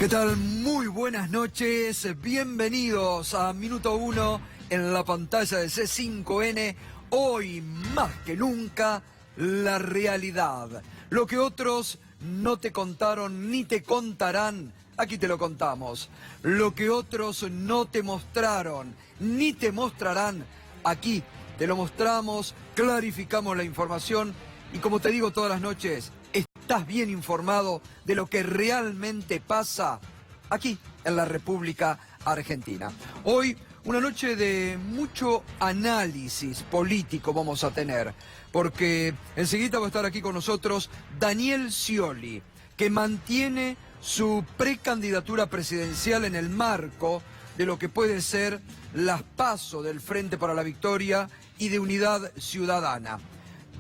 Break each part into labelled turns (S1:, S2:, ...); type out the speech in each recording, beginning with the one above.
S1: ¿Qué tal? Muy buenas noches, bienvenidos a Minuto 1 en la pantalla de C5N. Hoy más que nunca, la realidad. Lo que otros no te contaron ni te contarán, aquí te lo contamos. Lo que otros no te mostraron ni te mostrarán, aquí te lo mostramos, clarificamos la información y como te digo todas las noches, estás bien informado de lo que realmente pasa aquí en la República Argentina. Hoy una noche de mucho análisis político vamos a tener, porque enseguida va a estar aquí con nosotros Daniel Scioli, que mantiene su precandidatura presidencial en el marco de lo que puede ser las PASO del Frente para la Victoria y de Unidad Ciudadana.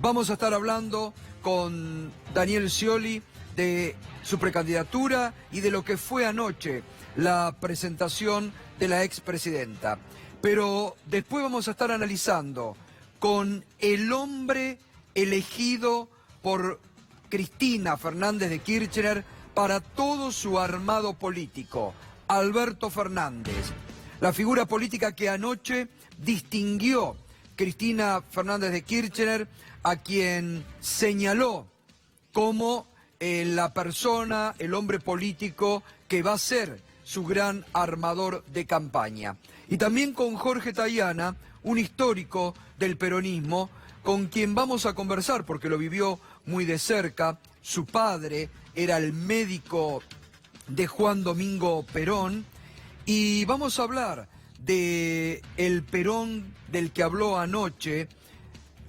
S1: Vamos a estar hablando con Daniel Scioli de su precandidatura y de lo que fue anoche la presentación de la expresidenta. Pero después vamos a estar analizando con el hombre elegido por Cristina Fernández de Kirchner para todo su armado político, Alberto Fernández. La figura política que anoche distinguió Cristina Fernández de Kirchner, a quien señaló como la persona, el hombre político que va a ser su gran armador de campaña. Y también con Jorge Tayana, un histórico del peronismo, con quien vamos a conversar porque lo vivió muy de cerca. Su padre era el médico de Juan Domingo Perón y vamos a hablar de el Perón del que habló anoche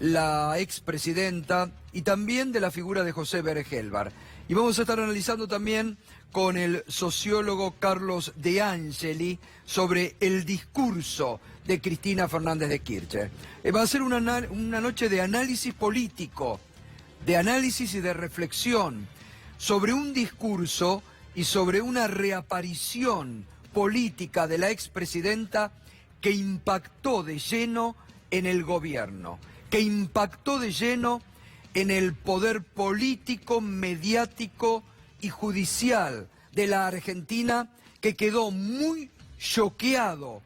S1: la expresidenta y también de la figura de José Bergelbar. Y vamos a estar analizando también con el sociólogo Carlos De Angeli sobre el discurso de Cristina Fernández de Kirchner. Va a ser una noche de análisis político, de análisis y de reflexión sobre un discurso y sobre una reaparición política de la expresidenta que impactó de lleno en el gobierno, que impactó de lleno en el poder político, mediático y judicial de la Argentina, que quedó muy choqueado,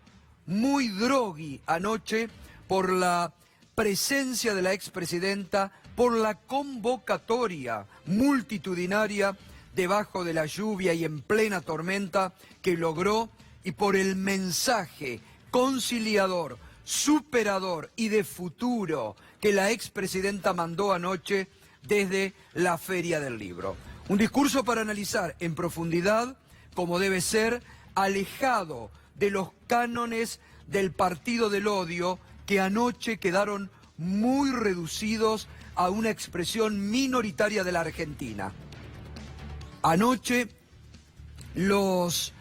S1: muy drogui anoche por la presencia de la expresidenta, por la convocatoria multitudinaria debajo de la lluvia y en plena tormenta que logró y por el mensaje conciliador, superador y de futuro que la expresidenta mandó anoche desde la Feria del Libro. Un discurso para analizar en profundidad, como debe ser, alejado de los cánones del partido del odio que anoche quedaron muy reducidos a una expresión minoritaria de la Argentina. Anoche los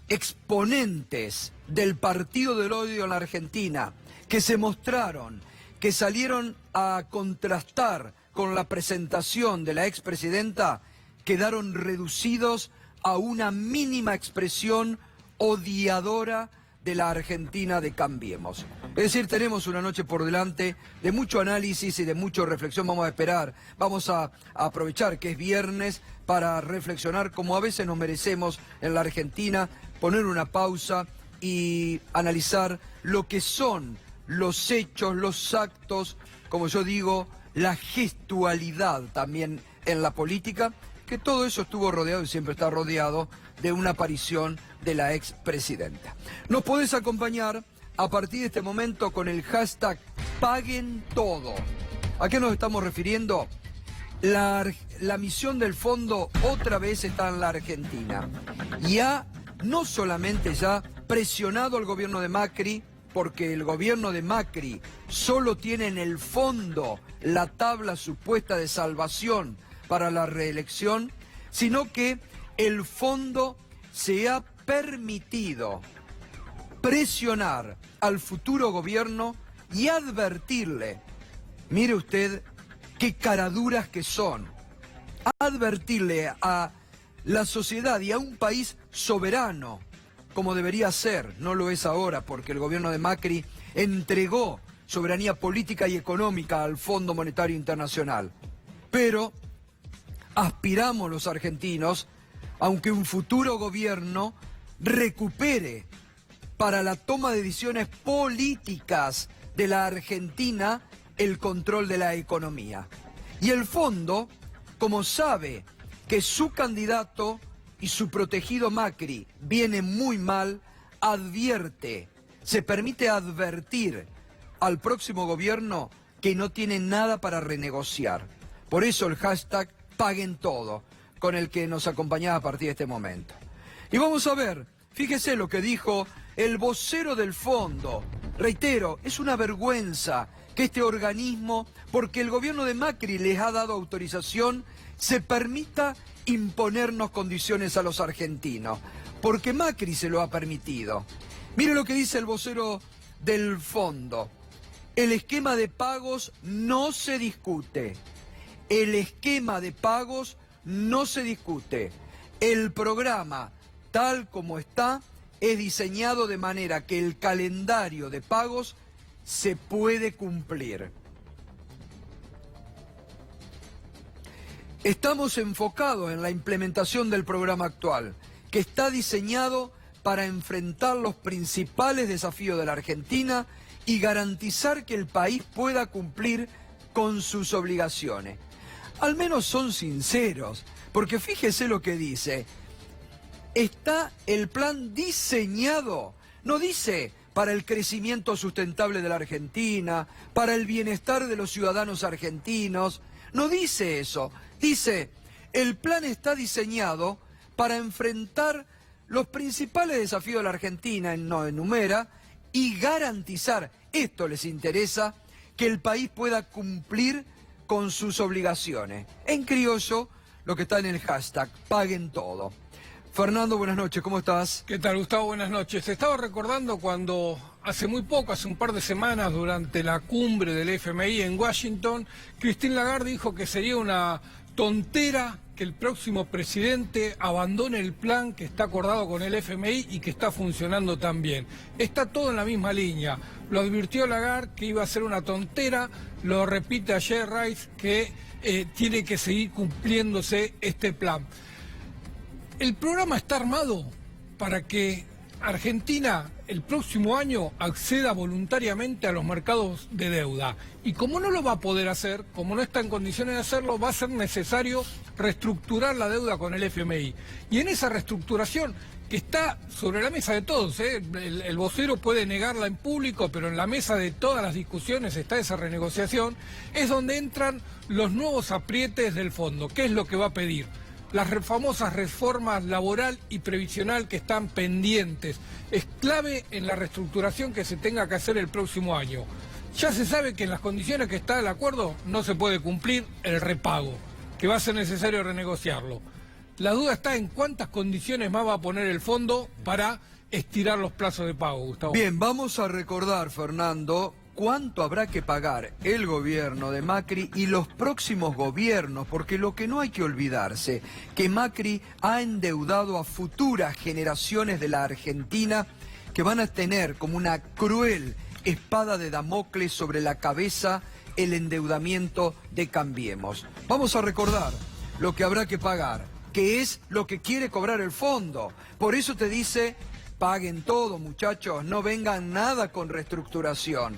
S1: exponentes del partido del odio en la Argentina que se mostraron, que salieron a contrastar con la presentación de la expresidenta, quedaron reducidos a una mínima expresión odiadora de la Argentina de Cambiemos. Es decir, tenemos una noche por delante de mucho análisis y de mucha reflexión. Vamos a esperar, vamos a aprovechar que es viernes para reflexionar como a veces nos merecemos en la Argentina, poner una pausa y analizar lo que son los hechos, los actos, como yo digo, la gestualidad también en la política, que todo eso estuvo rodeado y siempre está rodeado de una aparición de la expresidenta. Nos podés acompañar a partir de este momento con el hashtag Paguen Todo. ¿A qué nos estamos refiriendo? La misión del fondo otra vez está en la Argentina y ha no solamente ya presionado al gobierno de Macri, porque el gobierno de Macri solo tiene en el fondo la tabla supuesta de salvación para la reelección, sino que el fondo se ha permitido presionar al futuro gobierno y advertirle, mire usted qué caraduras que son, advertirle a la sociedad y a un país soberano, como debería ser, no lo es ahora porque el gobierno de Macri entregó soberanía política y económica al Fondo Monetario Internacional. Pero aspiramos los argentinos aunque un futuro gobierno recupere para la toma de decisiones políticas de la Argentina el control de la economía. Y el fondo, como sabe que su candidato y su protegido Macri viene muy mal, advierte, se permite advertir al próximo gobierno que no tiene nada para renegociar. Por eso el hashtag Paguen Todo, con el que nos acompañaba a partir de este momento. Y vamos a ver, fíjese lo que dijo el vocero del fondo. Reitero, es una vergüenza que este organismo, porque el gobierno de Macri les ha dado autorización, se permita imponernos condiciones a los argentinos, porque Macri se lo ha permitido. Mire lo que dice el vocero del fondo. El esquema de pagos no se discute. El esquema de pagos no se discute. El programa, tal como está, es diseñado de manera que el calendario de pagos se puede cumplir. Estamos enfocados en la implementación del programa actual, que está diseñado para enfrentar los principales desafíos de la Argentina y garantizar que el país pueda cumplir con sus obligaciones. Al menos son sinceros, porque fíjese lo que dice. Está el plan diseñado, no dice para el crecimiento sustentable de la Argentina, para el bienestar de los ciudadanos argentinos, no dice eso. Dice, el plan está diseñado para enfrentar los principales desafíos de la Argentina, no enumera, y garantizar, esto les interesa, que el país pueda cumplir con sus obligaciones. En criollo, lo que está en el hashtag, Paguen Todo. Fernando, buenas noches, ¿cómo estás?
S2: ¿Qué tal, Gustavo? Buenas noches. Estaba recordando cuando hace muy poco, hace un par de semanas, durante la cumbre del FMI en Washington, Christine Lagarde dijo que sería una tontera que el próximo presidente abandone el plan que está acordado con el FMI y que está funcionando tan bien. Está todo en la misma línea. Lo advirtió Lagarde que iba a ser una tontera, lo repite ayer Rice que tiene que seguir cumpliéndose este plan. El programa está armado para que Argentina el próximo año acceda voluntariamente a los mercados de deuda. Y como no lo va a poder hacer, como no está en condiciones de hacerlo, va a ser necesario reestructurar la deuda con el FMI. Y en esa reestructuración, que está sobre la mesa de todos, el vocero puede negarla en público, pero en la mesa de todas las discusiones está esa renegociación, es donde entran los nuevos aprietes del fondo. ¿Qué es lo que va a pedir? Las famosas reformas laboral y previsional que están pendientes. Es clave en la reestructuración que se tenga que hacer el próximo año. Ya se sabe que en las condiciones que está el acuerdo no se puede cumplir el repago, que va a ser necesario renegociarlo. La duda está en cuántas condiciones más va a poner el fondo para estirar los plazos de pago, Gustavo.
S1: Bien, vamos a recordar, Fernando, cuánto habrá que pagar el gobierno de Macri y los próximos gobiernos, porque lo que no hay que olvidarse, que Macri ha endeudado a futuras generaciones de la Argentina que van a tener como una cruel espada de Damocles sobre la cabeza el endeudamiento de Cambiemos. Vamos a recordar lo que habrá que pagar, que es lo que quiere cobrar el fondo. Por eso te dice, paguen todo, muchachos, no vengan nada con reestructuración.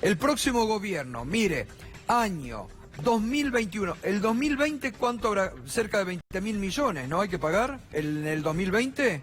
S1: El próximo gobierno, mire, año 2021, el 2020, ¿cuánto habrá? Cerca de 20.000 millones, ¿no? ¿Hay que pagar en el 2020?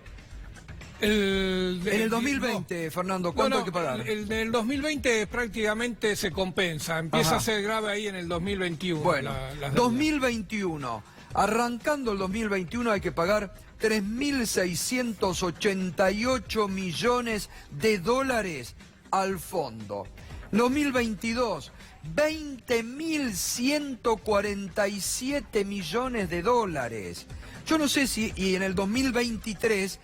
S1: En el 2020, no, Fernando, ¿cuánto hay que pagar?
S2: En el 2020 prácticamente se compensa, empieza a ser grave ahí en el 2021.
S1: Bueno, 2021, arrancando el 2021 hay que pagar 3.688 millones de dólares al fondo. 2022, 20.147 millones de dólares. Yo no sé si, y en el 2023,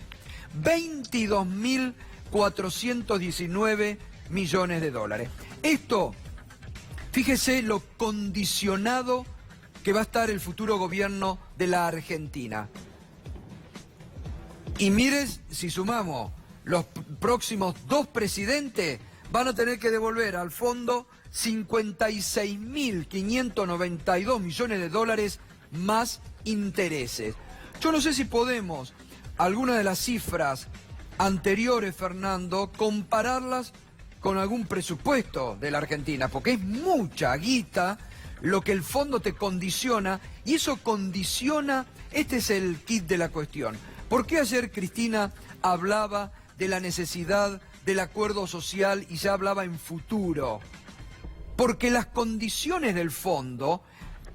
S1: 22.419 millones de dólares. Esto, fíjese lo condicionado que va a estar el futuro gobierno de la Argentina. Y mires, si sumamos los próximos dos presidentes, van a tener que devolver al fondo 56.592 millones de dólares más intereses. Yo no sé si podemos, algunas de las cifras anteriores, Fernando, compararlas con algún presupuesto de la Argentina, porque es mucha guita lo que el fondo te condiciona, y eso condiciona, este es el kit de la cuestión. ¿Por qué ayer Cristina hablaba de la necesidad del acuerdo social y ya hablaba en futuro? Porque las condiciones del fondo,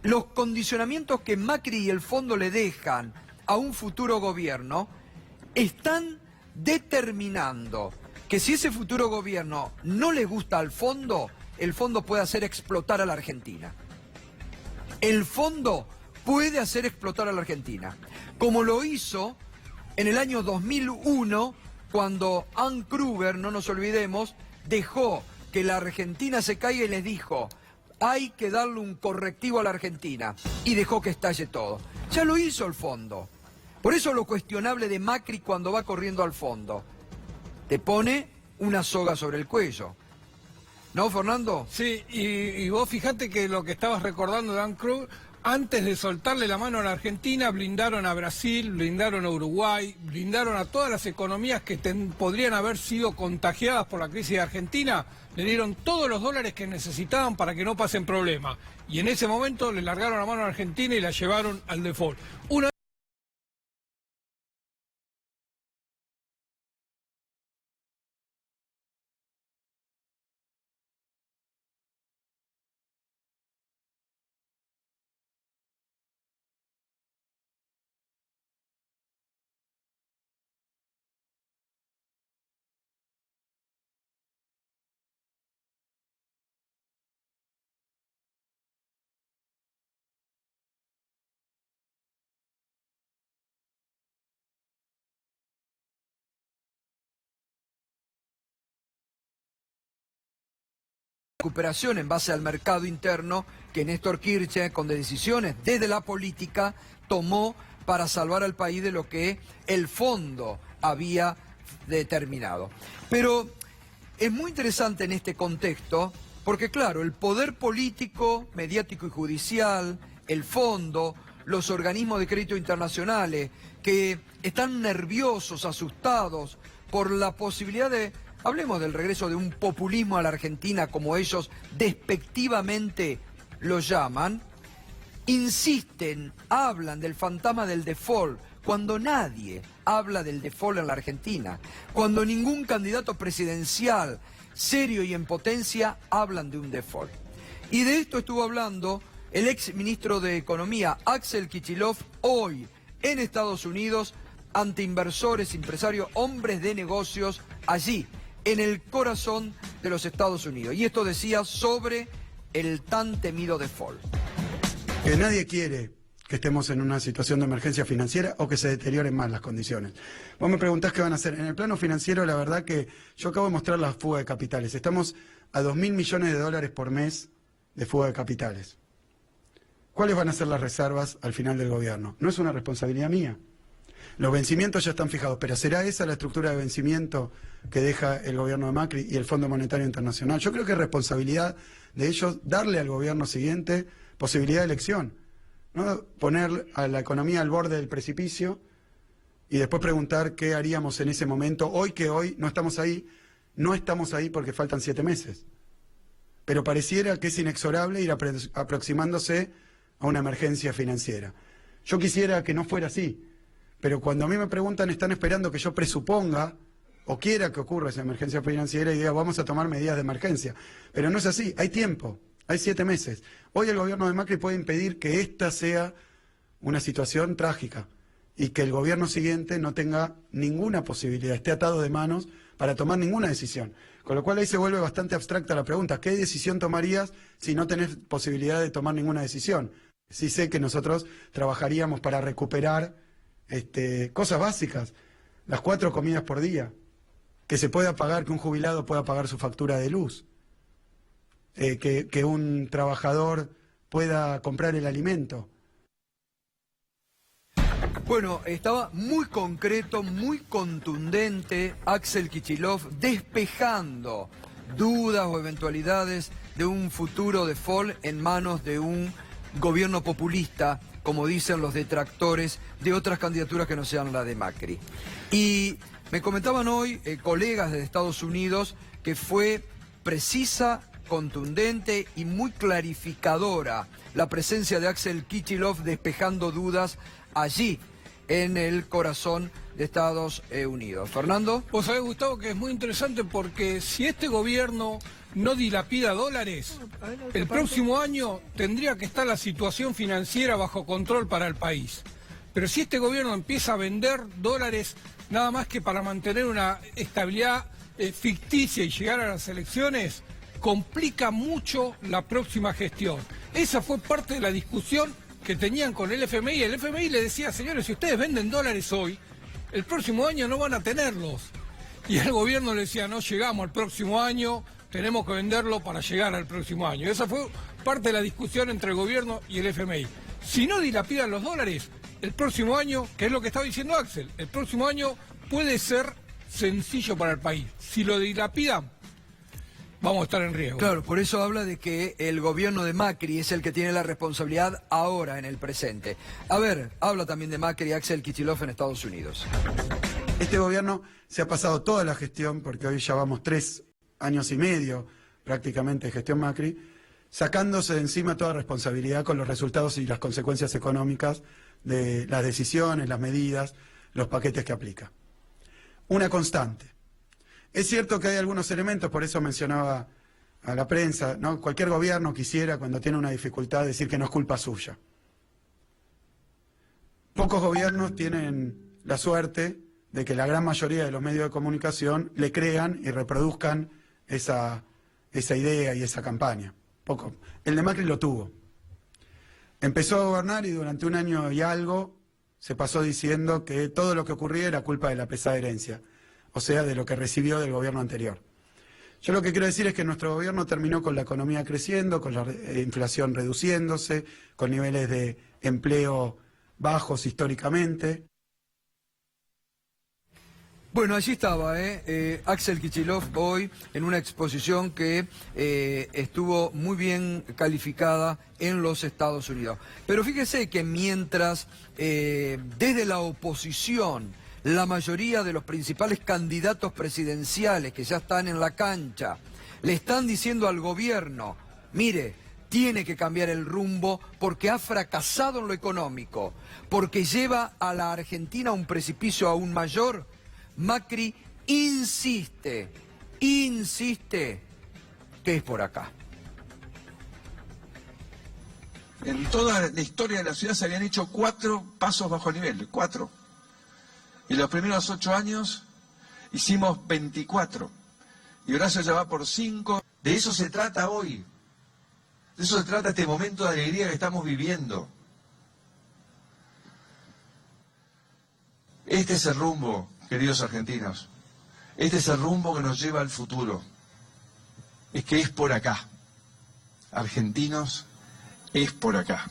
S1: los condicionamientos que Macri y el fondo le dejan a un futuro gobierno, están determinando que si ese futuro gobierno no le gusta al fondo, el fondo puede hacer explotar a la Argentina. El fondo puede hacer explotar a la Argentina, como lo hizo en el año 2001, cuando Anne Kruger, no nos olvidemos, dejó que la Argentina se caiga y les dijo: hay que darle un correctivo a la Argentina, y dejó que estalle todo. Ya lo hizo el fondo. Por eso lo cuestionable de Macri cuando va corriendo al fondo, te pone una soga sobre el cuello. ¿No, Fernando?
S2: Sí, y vos fijate que lo que estabas recordando de Anne Kruger, antes de soltarle la mano a la Argentina, blindaron a Brasil, blindaron a Uruguay, blindaron a todas las economías que podrían haber sido contagiadas por la crisis de Argentina, le dieron todos los dólares que necesitaban para que no pasen problemas. Y en ese momento le largaron la mano a la Argentina y la llevaron al default.
S1: Recuperación en base al mercado interno que Néstor Kirchner, con decisiones desde la política, tomó para salvar al país de lo que el fondo había determinado. Pero es muy interesante en este contexto, porque claro, el poder político, mediático y judicial, el fondo, los organismos de crédito internacionales, que están nerviosos, asustados por la posibilidad de... Hablemos del regreso de un populismo a la Argentina, como ellos despectivamente lo llaman, insisten, hablan del fantasma del default, cuando nadie habla del default en la Argentina, cuando ningún candidato presidencial serio y en potencia hablan de un default. Y de esto estuvo hablando el ex ministro de Economía, Axel Kicillof, hoy en Estados Unidos, ante inversores, empresarios, hombres de negocios, allí, en el corazón de los Estados Unidos. Y esto decía sobre el tan temido default.
S3: Que nadie quiere que estemos en una situación de emergencia financiera o que se deterioren más las condiciones. Vos me preguntás qué van a hacer. En el plano financiero, la verdad que yo acabo de mostrar la fuga de capitales. Estamos a 2.000 millones de dólares por mes de fuga de capitales. ¿Cuáles van a ser las reservas al final del gobierno? No es una responsabilidad mía. Los vencimientos ya están fijados, pero ¿será esa la estructura de vencimiento que deja el gobierno de Macri y el Fondo Monetario Internacional? Yo creo que es responsabilidad de ellos darle al gobierno siguiente posibilidad de elección, ¿no? Poner a la economía al borde del precipicio y después preguntar qué haríamos en ese momento, hoy no estamos ahí porque faltan 7 meses. Pero pareciera que es inexorable ir aproximándose a una emergencia financiera. Yo quisiera que no fuera así. Pero cuando a mí me preguntan, están esperando que yo presuponga o quiera que ocurra esa emergencia financiera y diga, vamos a tomar medidas de emergencia. Pero no es así, hay tiempo, hay 7 meses. Hoy el gobierno de Macri puede impedir que esta sea una situación trágica y que el gobierno siguiente no tenga ninguna posibilidad, esté atado de manos para tomar ninguna decisión. Con lo cual ahí se vuelve bastante abstracta la pregunta, ¿qué decisión tomarías si no tenés posibilidad de tomar ninguna decisión? Sí sé que nosotros trabajaríamos para recuperar cosas básicas, las 4 comidas por día, que se pueda pagar, que un jubilado pueda pagar su factura de luz, que un trabajador pueda comprar el alimento.
S1: Bueno, estaba muy concreto, muy contundente Axel Kicillof, despejando dudas o eventualidades de un futuro default en manos de un gobierno populista como dicen los detractores de otras candidaturas que no sean la de Macri. Y me comentaban hoy colegas de Estados Unidos que fue precisa, contundente y muy clarificadora la presencia de Axel Kicillof despejando dudas allí en el corazón de Estados Unidos. Fernando.
S2: Vos sabés, Gustavo, que es muy interesante porque si este gobierno no dilapida dólares, el próximo año tendría que estar la situación financiera bajo control para el país. Pero si este gobierno empieza a vender dólares nada más que para mantener una estabilidad ficticia y llegar a las elecciones, complica mucho la próxima gestión. Esa fue parte de la discusión que tenían con el FMI. El FMI le decía, señores, si ustedes venden dólares hoy, el próximo año no van a tenerlos. Y el gobierno le decía, no llegamos al próximo año, tenemos que venderlo para llegar al próximo año. Esa fue parte de la discusión entre el gobierno y el FMI. Si no dilapidan los dólares, el próximo año, que es lo que estaba diciendo Axel, el próximo año puede ser sencillo para el país. Si lo dilapidan, vamos a estar en riesgo.
S1: Claro, por eso habla de que el gobierno de Macri es el que tiene la responsabilidad ahora, en el presente. A ver, habla también de Macri, Axel Kicillof en Estados Unidos.
S3: Este gobierno se ha pasado toda la gestión, porque hoy ya vamos 3 años y medio prácticamente de gestión Macri, sacándose de encima toda responsabilidad con los resultados y las consecuencias económicas de las decisiones, las medidas, los paquetes que aplica. Una constante. Es cierto que hay algunos elementos, por eso mencionaba a la prensa, ¿no? Cualquier gobierno quisiera, cuando tiene una dificultad, decir que no es culpa suya. Pocos gobiernos tienen la suerte de que la gran mayoría de los medios de comunicación le crean y reproduzcan esa idea y esa campaña. Poco. El de Macri lo tuvo. Empezó a gobernar y durante 1 año y algo se pasó diciendo que todo lo que ocurría era culpa de la pesada herencia, o sea, de lo que recibió del gobierno anterior. Yo lo que quiero decir es que nuestro gobierno terminó con la economía creciendo, con la inflación reduciéndose, con niveles de empleo bajos históricamente.
S1: Bueno, allí estaba Axel Kicillof hoy en una exposición que estuvo muy bien calificada en los Estados Unidos. Pero fíjese que mientras desde la oposición la mayoría de los principales candidatos presidenciales que ya están en la cancha le están diciendo al gobierno, mire, tiene que cambiar el rumbo porque ha fracasado en lo económico, porque lleva a la Argentina a un precipicio aún mayor, Macri insiste que es por acá.
S4: En toda la historia de la ciudad se habían hecho 4 pasos bajo nivel, 4. Y los primeros 8 años hicimos 24. Y Horacio ya va por 5. De eso se trata hoy. De eso se trata este momento de alegría que estamos viviendo. Este es el rumbo, queridos argentinos. Este es el rumbo que nos lleva al futuro. Es que es por acá. Argentinos, es por acá.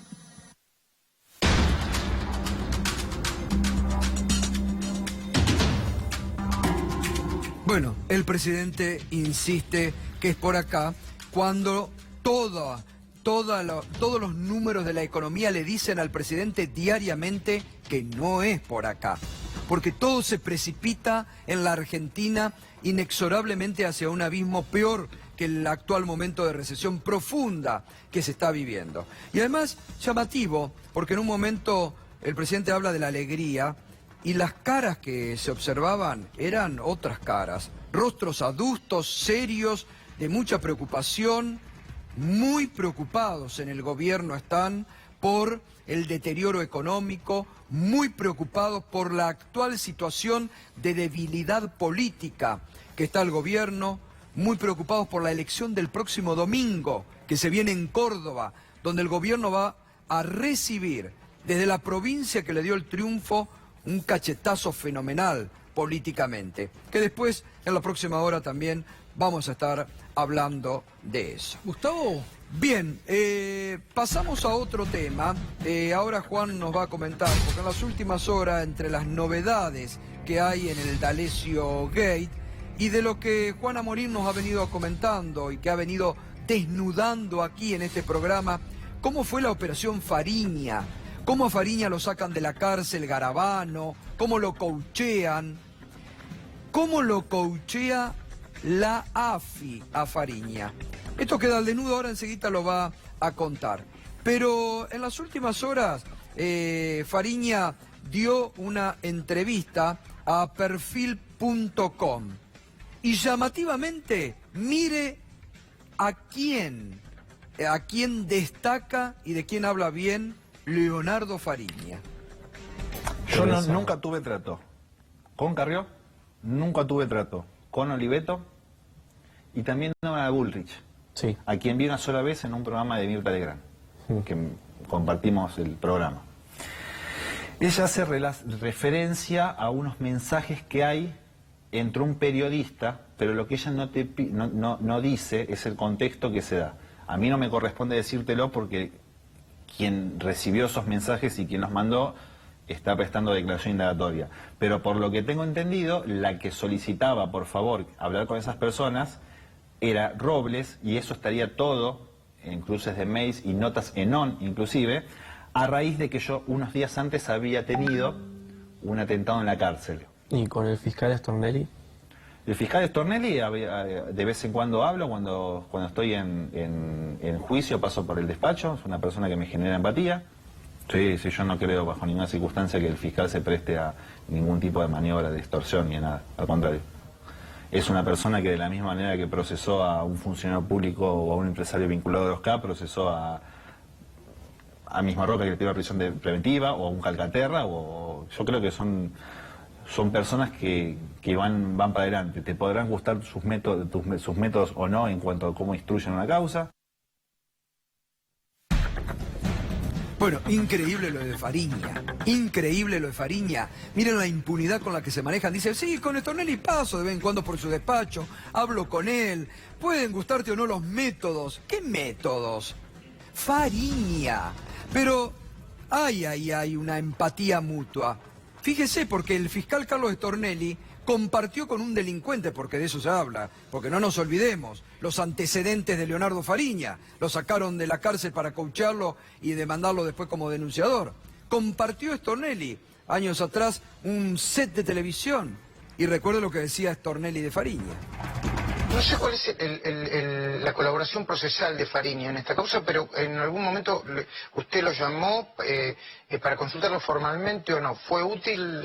S1: Bueno, el presidente insiste que es por acá cuando todos los números de la economía le dicen al presidente diariamente que no es por acá. Porque todo se precipita en la Argentina inexorablemente hacia un abismo peor que el actual momento de recesión profunda que se está viviendo. Y además llamativo, porque en un momento el presidente habla de la alegría y las caras que se observaban eran otras caras, rostros adustos, serios, de mucha preocupación, muy preocupados en el gobierno están por el deterioro económico, muy preocupados por la actual situación de debilidad política que está el gobierno, muy preocupados por la elección del próximo domingo que se viene en Córdoba, donde el gobierno va a recibir desde la provincia que le dio el triunfo un cachetazo fenomenal políticamente, que después en la próxima hora también vamos a estar hablando de eso.
S2: Gustavo.
S1: Bien, pasamos a otro tema. Ahora Juan nos va a comentar, porque en las últimas horas, entre las novedades que hay en el D'Alessio Gate y de lo que Juan Amorín nos ha venido comentando y que ha venido desnudando aquí en este programa, cómo fue la operación Fariña, cómo a Fariña lo sacan de la cárcel Garabano, cómo lo coachean, cómo lo coachea la AFI a Fariña. Esto queda al desnudo, ahora enseguida lo va a contar. Pero en las últimas horas, Fariña dio una entrevista a perfil.com y llamativamente, mire a quién destaca y de quién habla bien Leonardo Fariña.
S5: Yo nunca tuve trato con Carrió, nunca tuve trato con Oliveto y también no a Bullrich,
S6: sí,
S5: a quien vi una sola vez en un programa de Mirta Legrand, que compartimos el programa. Ella hace referencia a unos mensajes que hay entre un periodista, pero lo que ella no dice es el contexto que se da. A mí no me corresponde decírtelo porque quien recibió esos mensajes y quien los mandó está prestando declaración indagatoria. Pero por lo que tengo entendido, la que solicitaba, por favor, hablar con esas personas era Robles, y eso estaría todo en cruces de mails y notas en on, inclusive, a raíz de que yo unos días antes había tenido un atentado en la cárcel.
S6: ¿Y con el fiscal Stornelli?
S5: El fiscal Stornelli de vez en cuando hablo, cuando estoy en juicio paso por el despacho, es una persona que me genera empatía. Sí, yo no creo bajo ninguna circunstancia que el fiscal se preste a ningún tipo de maniobra de extorsión ni nada, al contrario. Es una persona que de la misma manera que procesó a un funcionario público o a un empresario vinculado a los K, procesó a Misma Roca, que le pidió la prisión preventiva, o a un Calcaterra, o yo creo que son personas que van para adelante. Te podrán gustar sus métodos o no en cuanto a cómo instruyen una causa.
S1: Bueno, increíble lo de Fariña, increíble lo de Fariña. Miren la impunidad con la que se manejan. Dice, sí, con Stornelli paso de vez en cuando por su despacho, hablo con él. Pueden gustarte o no los métodos. ¿Qué métodos? Fariña. Pero hay una empatía mutua. Fíjese, porque el fiscal Carlos Stornelli compartió con un delincuente, porque de eso se habla, porque no nos olvidemos, los antecedentes de Leonardo Fariña, lo sacaron de la cárcel para coacharlo y demandarlo después como denunciador. Compartió Stornelli, años atrás, un set de televisión, y recuerdo lo que decía Stornelli de Fariña.
S7: No sé cuál es la colaboración procesal de Fariña en esta causa, pero en algún momento usted lo llamó para consultarlo formalmente o no. ¿Fue útil?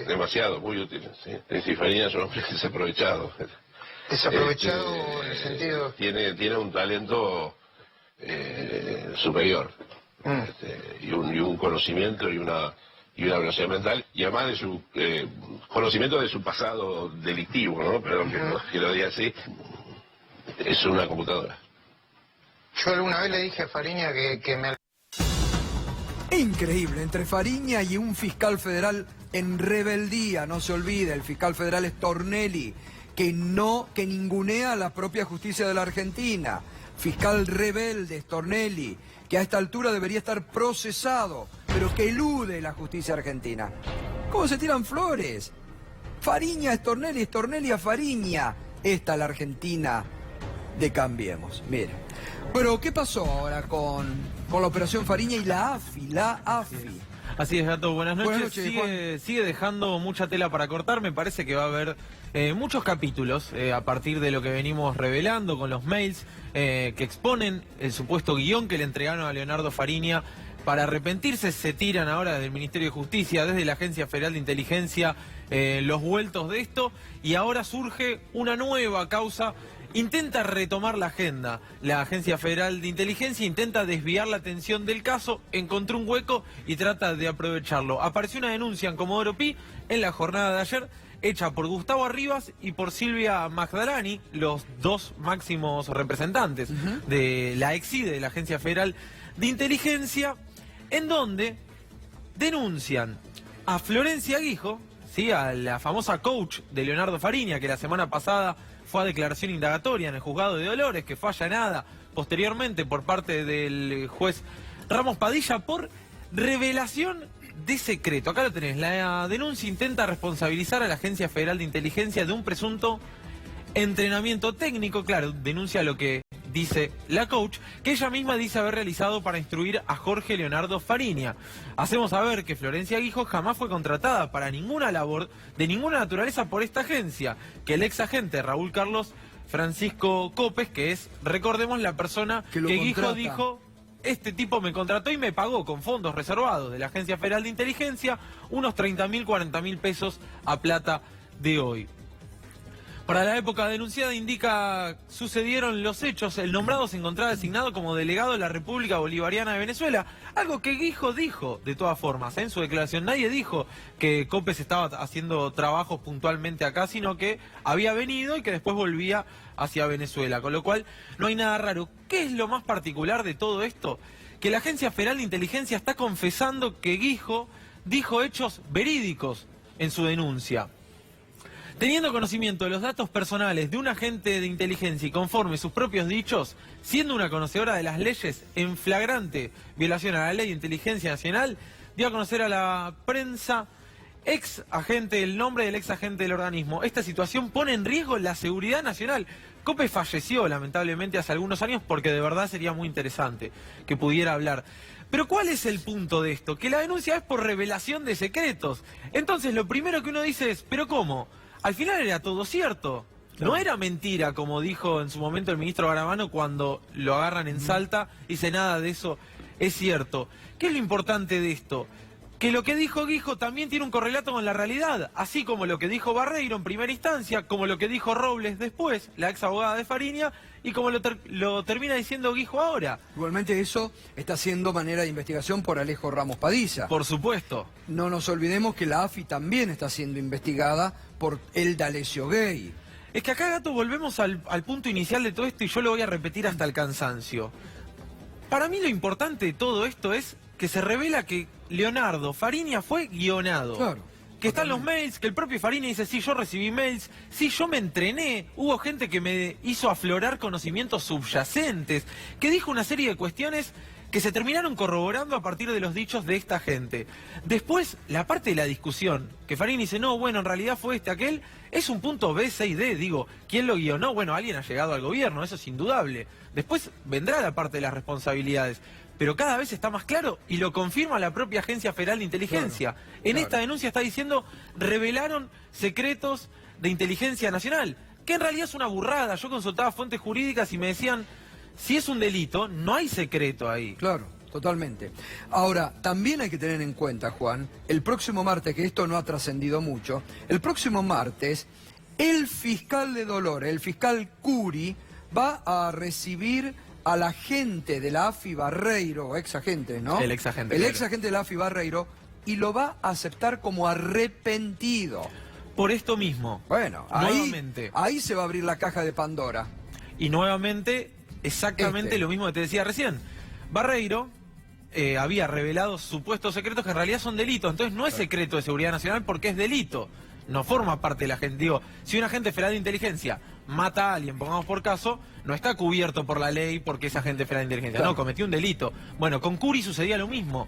S8: Demasiado, muy útil. Sí. Si Fariña es un hombre desaprovechado.
S7: ¿Desaprovechado en el sentido?
S8: Tiene un talento superior. Y un conocimiento y una velocidad mental, y además de su conocimiento de su pasado delictivo, ¿no? Perdón que lo diga así, es una computadora.
S7: Yo alguna vez le dije a Fariña que me...
S1: Increíble, entre Fariña y un fiscal federal en rebeldía, no se olvide, el fiscal federal Stornelli, que ningunea a la propia justicia de la Argentina. Fiscal rebelde Stornelli, que a esta altura debería estar procesado, pero que elude la justicia argentina. ¿Cómo se tiran flores? Fariña a Stornelli, Stornelli a Fariña. Esta es la Argentina de Cambiemos. Mire. Pero, ¿qué pasó ahora con la operación Fariña y la AFI?
S9: Así es, Gato, buenas noches.
S1: Buenas noches,
S9: Sigue dejando mucha tela para cortar. Me parece que va a haber muchos capítulos a partir de lo que venimos revelando con los mails que exponen el supuesto guión que le entregaron a Leonardo Fariña. Para arrepentirse se tiran ahora desde el Ministerio de Justicia, desde la Agencia Federal de Inteligencia, los vueltos de esto, y ahora surge una nueva causa. Intenta retomar la agenda. La Agencia Federal de Inteligencia intenta desviar la atención del caso, encontró un hueco y trata de aprovecharlo. Apareció una denuncia en Comodoro Pi en la jornada de ayer, hecha por Gustavo Arribas y por Silvia Magdarani, los dos máximos representantes de la EXIDE, de la Agencia Federal de Inteligencia, en donde denuncian a Florencia Guijo, ¿sí?, a la famosa coach de Leonardo Fariña, que la semana pasada fue a declaración indagatoria en el juzgado de Dolores, que fue allanada posteriormente por parte del juez Ramos Padilla por revelación de secreto. Acá lo tenés, la denuncia intenta responsabilizar a la Agencia Federal de Inteligencia de un presunto entrenamiento técnico. Claro, denuncia lo que dice la coach, que ella misma dice haber realizado para instruir a Jorge Leonardo Fariña. Hacemos saber que Florencia Guijo jamás fue contratada para ninguna labor de ninguna naturaleza por esta agencia, que el ex agente Raúl Carlos Francisco Copes, que es, recordemos, la persona que Guijo dijo: este tipo me contrató y me pagó con fondos reservados de la Agencia Federal de Inteligencia unos 30.000, 40.000 pesos a plata de hoy. Para la época denunciada, indica, sucedieron los hechos. El nombrado se encontraba designado como delegado de la República Bolivariana de Venezuela, algo que Guijo dijo de todas formas en su declaración. Nadie dijo que Copes estaba haciendo trabajos puntualmente acá, sino que había venido y que después volvía hacia Venezuela, con lo cual no hay nada raro. ¿Qué es lo más particular de todo esto? Que la Agencia Federal de Inteligencia está confesando que Guijo dijo hechos verídicos en su denuncia. Teniendo conocimiento de los datos personales de un agente de inteligencia y conforme sus propios dichos, siendo una conocedora de las leyes en flagrante violación a la Ley de Inteligencia Nacional, dio a conocer a la prensa el nombre del ex agente del organismo. Esta situación pone en riesgo la seguridad nacional. Copes falleció lamentablemente hace algunos años, porque de verdad sería muy interesante que pudiera hablar. Pero ¿cuál es el punto de esto? Que la denuncia es por revelación de secretos. Entonces lo primero que uno dice es, ¿pero cómo? Al final era todo cierto. No era mentira, como dijo en su momento el ministro Garabano cuando lo agarran en Salta, dice nada de eso es cierto. ¿Qué es lo importante de esto? Que lo que dijo Guijo también tiene un correlato con la realidad, así como lo que dijo Barreiro en primera instancia, como lo que dijo Robles después, la ex abogada de Fariña, y como lo termina diciendo Guijo ahora.
S1: Igualmente eso está siendo manera de investigación por Alejo Ramos Padilla.
S9: Por supuesto.
S1: No nos olvidemos que la AFI también está siendo investigada por el D'Alessio Gay.
S9: Es que acá, Gato, volvemos al punto inicial de todo esto, y yo lo voy a repetir hasta el cansancio. Para mí lo importante de todo esto es que se revela que Leonardo Fariña fue guionado.
S1: Claro.
S9: Que están los mails, que el propio Fariña dice, sí, yo recibí mails, sí, yo me entrené, hubo gente que me hizo aflorar conocimientos subyacentes, que dijo una serie de cuestiones que se terminaron corroborando a partir de los dichos de esta gente. Después, la parte de la discusión, que Fariña dice, no, bueno, en realidad fue aquel, es un punto B, C y D, digo, ¿quién lo guionó? Bueno, alguien ha llegado al gobierno, eso es indudable. Después vendrá la parte de las responsabilidades. Pero cada vez está más claro, y lo confirma la propia Agencia Federal de Inteligencia. Claro. Esta denuncia está diciendo, revelaron secretos de inteligencia nacional, que en realidad es una burrada. Yo consultaba fuentes jurídicas y me decían, si es un delito, no hay secreto ahí.
S1: Claro, totalmente. Ahora, también hay que tener en cuenta, Juan, el próximo martes, que esto no ha trascendido mucho, el próximo martes, el fiscal de Dolores, el fiscal Curi, va a recibir al agente de la AFI Barreiro, ex agente, ¿no?
S9: El ex agente.
S1: El
S9: claro.
S1: ex agente de la AFI Barreiro, y lo va a aceptar como arrepentido.
S9: Por esto mismo.
S1: Bueno, ahí se va a abrir la caja de Pandora.
S9: Y nuevamente, exactamente lo mismo que te decía recién. Barreiro había revelado supuestos secretos que en realidad son delitos. Entonces no es secreto de seguridad nacional porque es delito. No forma parte de la gente. Digo, si un agente federal de inteligencia mata a alguien, pongamos por caso, no está cubierto por la ley porque es agente federal de inteligencia. Claro. No, cometió un delito. Bueno, con Curi sucedía lo mismo.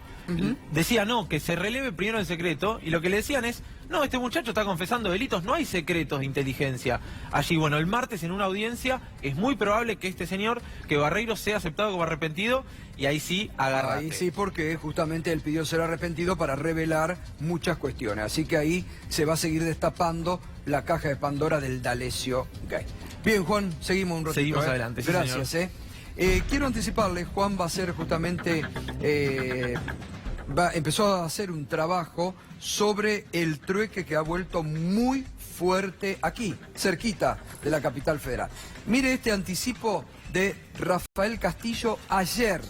S9: Decía, no, que se releve primero el secreto, y lo que le decían es, no, este muchacho está confesando delitos, no hay secretos de inteligencia. Allí, bueno, el martes en una audiencia es muy probable que este señor, que Barreiro, sea aceptado como arrepentido, y ahí sí, agárrate.
S1: Ahí sí, porque justamente él pidió ser arrepentido para revelar muchas cuestiones. Así que ahí se va a seguir destapando la caja de Pandora del D'Alessio Gay. Bien, Juan, seguimos un ratito.
S9: Seguimos adelante, sí,
S1: gracias,
S9: señor.
S1: Quiero anticiparles, Juan va a hacer justamente... empezó a hacer un trabajo sobre el trueque que ha vuelto muy fuerte aquí, cerquita de la capital federal. Mire este anticipo de Rafael Castillo ayer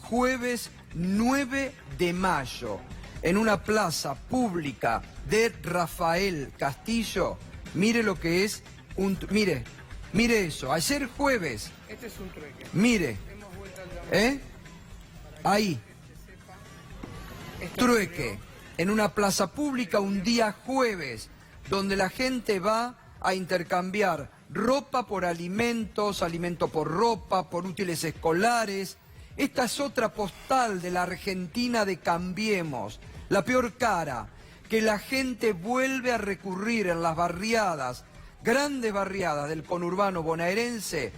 S1: jueves 9 de mayo, en una plaza pública de Rafael Castillo. Mire lo que es mire eso, ayer jueves.
S2: Este es un trueque.
S1: Mire, ahí. Trueque en una plaza pública un día jueves, donde la gente va a intercambiar ropa por alimentos, alimento por ropa, por útiles escolares. Esta es otra postal de la Argentina de Cambiemos, la peor cara, que la gente vuelve a recurrir en las barriadas, grandes barriadas del conurbano bonaerense,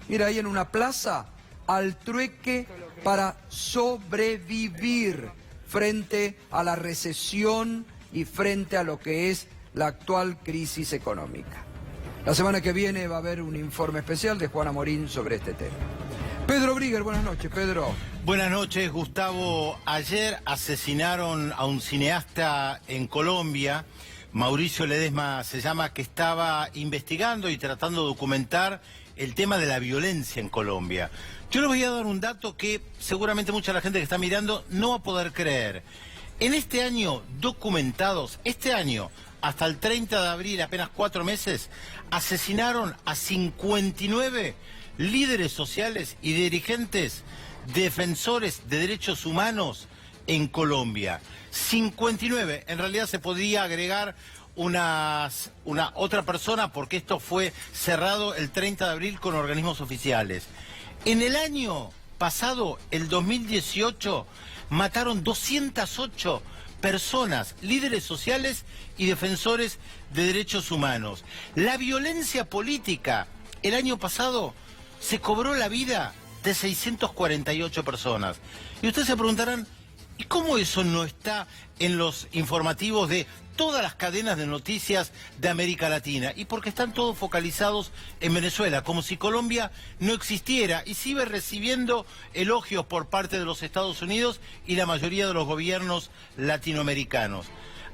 S1: mira, ahí en una plaza, al trueque para sobrevivir frente a la recesión y frente a lo que es la actual crisis económica. La semana que viene va a haber un informe especial de Juana Morín sobre este tema. Pedro Brigger, buenas noches, Pedro.
S10: Buenas noches, Gustavo. Ayer asesinaron a un cineasta en Colombia, Mauricio Ledesma se llama, que estaba investigando y tratando de documentar el tema de la violencia en Colombia. Yo les voy a dar un dato que seguramente mucha de la gente que está mirando no va a poder creer. En este año documentados, este año, hasta el 30 de abril, apenas 4 meses, asesinaron a 59 líderes sociales y dirigentes defensores de derechos humanos en Colombia. 59, en realidad se podría agregar una otra persona porque esto fue cerrado el 30 de abril con organismos oficiales. En el año pasado, el 2018, mataron 208 personas, líderes sociales y defensores de derechos humanos. La violencia política, el año pasado, se cobró la vida de 648 personas. Y ustedes se preguntarán, ¿y cómo eso no está en los informativos de todas las cadenas de noticias de América Latina? Y porque están todos focalizados en Venezuela, como si Colombia no existiera, y sigue recibiendo elogios por parte de los Estados Unidos y la mayoría de los gobiernos latinoamericanos.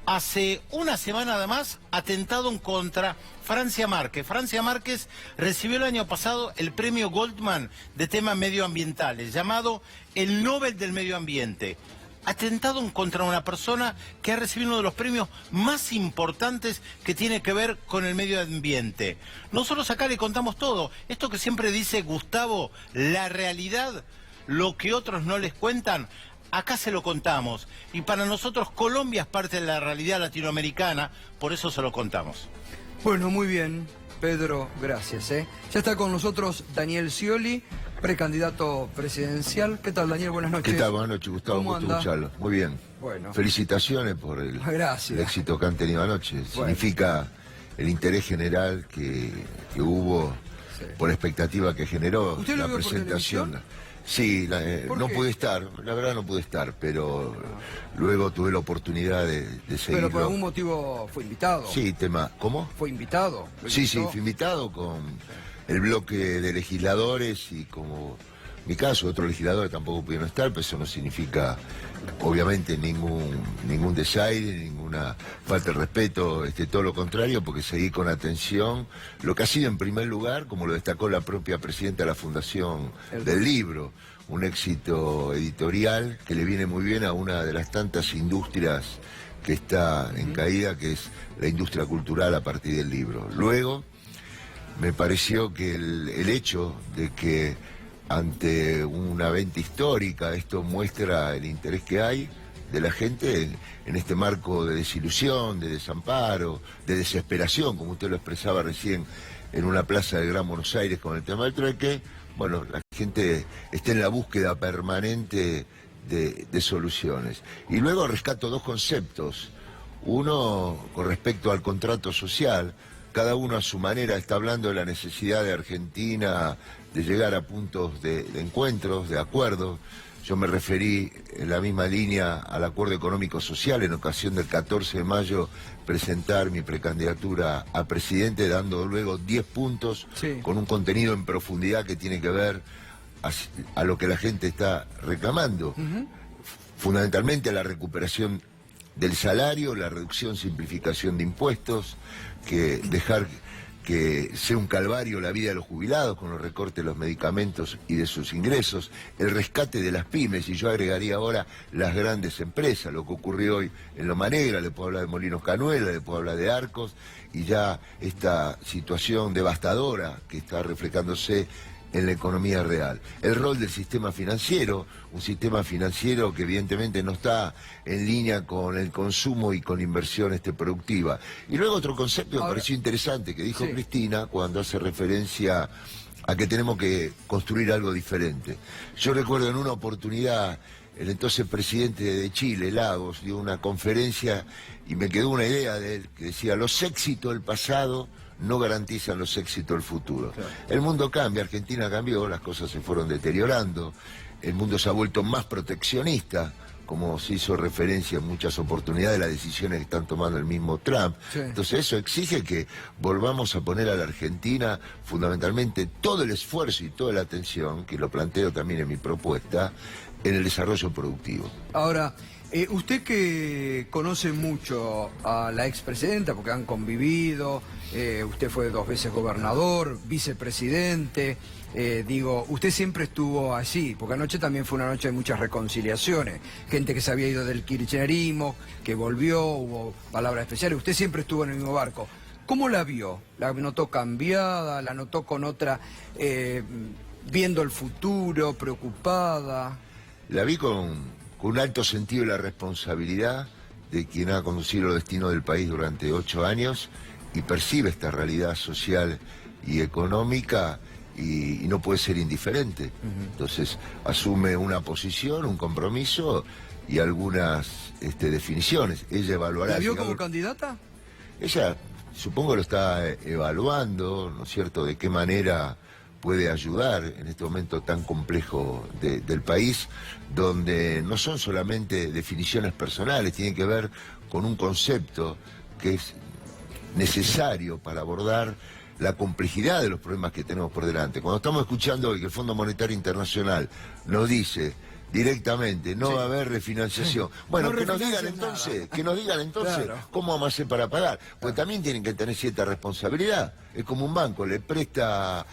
S10: Hace una semana nada más, atentado contra Francia Márquez. Francia Márquez recibió el año pasado el premio Goldman de temas medioambientales, llamado el Nobel del Medio Ambiente. Atentado contra una persona que ha recibido uno de los premios más importantes que tiene que ver con el medio ambiente. Nosotros acá le contamos todo. Esto que siempre dice Gustavo, la realidad, lo que otros no les cuentan, acá se lo contamos. Y para nosotros Colombia es parte de la realidad latinoamericana, por eso se lo contamos.
S1: Bueno, muy bien, Pedro, gracias. Ya está con nosotros Daniel Scioli, precandidato presidencial. ¿Qué tal, Daniel? Buenas noches.
S11: ¿Qué tal? Buenas noches, Gustavo.
S1: ¿Cómo
S11: Gusto
S1: anda?
S11: escucharlo. Muy bien.
S1: Bueno.
S11: Felicitaciones por el éxito que han tenido anoche.
S1: Bueno.
S11: Significa el interés general que hubo,
S1: Sí.
S11: por la expectativa que generó
S1: ¿Usted lo
S11: la
S1: vio por
S11: presentación.
S1: televisión?
S11: Sí,
S1: ¿Por
S11: no
S1: qué?
S11: pude estar, la verdad no pude estar, pero luego tuve la oportunidad de seguirlo.
S1: Pero por algún motivo fue invitado.
S11: Sí, tema. ¿Cómo?
S1: Fue invitado. ¿Lo
S11: Sí,
S1: invitó?
S11: fui invitado con el bloque de legisladores y como mi caso, otros legisladores tampoco pudieron estar, pero eso no significa, obviamente, ningún desaire, ninguna falta de respeto, todo lo contrario, porque seguí con atención lo que ha sido en primer lugar, como lo destacó la propia presidenta de la Fundación del Libro, un éxito editorial que le viene muy bien a una de las tantas industrias que está en caída, que es la industria cultural a partir del libro. Luego, me pareció que el hecho de que ante una venta histórica, esto muestra el interés que hay de la gente en este marco de desilusión, de desamparo, de desesperación, como usted lo expresaba recién en una plaza del Gran Buenos Aires con el tema del trueque. Bueno, la gente está en la búsqueda permanente de soluciones. Y luego rescato dos conceptos. Uno, con respecto al contrato social, cada uno a su manera está hablando de la necesidad de Argentina de llegar a puntos de encuentros, de acuerdos. Yo me referí en la misma línea al acuerdo económico-social en ocasión del 14 de mayo, presentar mi precandidatura a presidente, dando luego 10 puntos con un contenido en profundidad que tiene que ver a lo que la gente está reclamando. Fundamentalmente a la recuperación del salario, la reducción, simplificación de impuestos, que dejar que sea un calvario la vida de los jubilados con los recortes de los medicamentos y de sus ingresos, el rescate de las pymes, y yo agregaría ahora las grandes empresas, lo que ocurrió hoy en Loma Negra, le puedo hablar de Molinos Canuela, le puedo hablar de Arcos, y ya esta situación devastadora que está reflejándose en la economía real. El rol del sistema financiero, un sistema financiero que evidentemente no está en línea con el consumo y con inversión productiva. Y luego otro concepto que me pareció interesante que dijo Cristina cuando hace referencia a que tenemos que construir algo diferente. Yo recuerdo en una oportunidad el entonces presidente de Chile, Lagos, dio una conferencia y me quedó una idea de él que decía: los éxitos del pasado no garantizan los éxitos del futuro. Claro. El mundo cambia, Argentina cambió, las cosas se fueron deteriorando, el mundo se ha vuelto más proteccionista, como se hizo referencia en muchas oportunidades, las decisiones que están tomando el mismo Trump. Sí. Entonces eso exige que volvamos a poner a la Argentina fundamentalmente todo el esfuerzo y toda la atención, que lo planteo también en mi propuesta, en el desarrollo productivo.
S1: Ahora, usted que conoce mucho a la expresidenta, porque han convivido, usted fue 2 veces gobernador, vicepresidente, usted siempre estuvo allí, porque anoche también fue una noche de muchas reconciliaciones, gente que se había ido del kirchnerismo, que volvió, hubo palabras especiales, usted siempre estuvo en el mismo barco. ¿Cómo la vio? ¿La notó cambiada? ¿La notó con otra, viendo el futuro, preocupada?
S11: La vi con un alto sentido de la responsabilidad de quien ha conducido el destino del país durante 8 años y percibe esta realidad social y económica y no puede ser indiferente. Entonces asume una posición, un compromiso y algunas definiciones. Ella evaluará...
S1: ¿La vio como candidata?
S11: Ella, supongo, lo está evaluando, ¿no es cierto?, de qué manera puede ayudar en este momento tan complejo del país, donde no son solamente definiciones personales, tienen que ver con un concepto que es necesario para abordar la complejidad de los problemas que tenemos por delante. Cuando estamos escuchando hoy que el Fondo Monetario Internacional nos dice directamente, no va a haber refinanciación. Bueno, no que nos digan entonces, claro, cómo vamos a hacer para pagar. Pues también tienen que tener cierta responsabilidad. Es como un banco, le presta,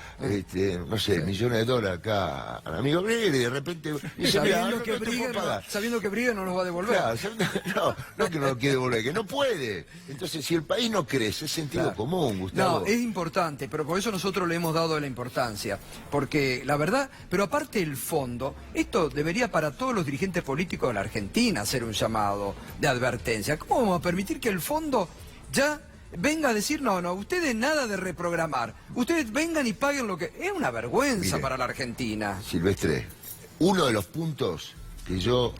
S11: no sé, millones de dólares acá al amigo Brigger y de repente dice,
S1: sabiendo que Brigger no nos va a devolver.
S11: Claro, no que no lo quiere devolver, que no puede. Entonces, si el país no crece, es sentido común, Gustavo.
S1: No, es importante, pero por eso nosotros le hemos dado la importancia. Porque la verdad, pero aparte del fondo, esto debería para todos los dirigentes políticos de la Argentina hacer un llamado de advertencia. ¿Cómo vamos a permitir que el fondo ya venga a decir, no, ustedes nada de reprogramar, ustedes vengan y paguen lo que... Es una vergüenza para la Argentina.
S11: Silvestre, uno de los puntos que yo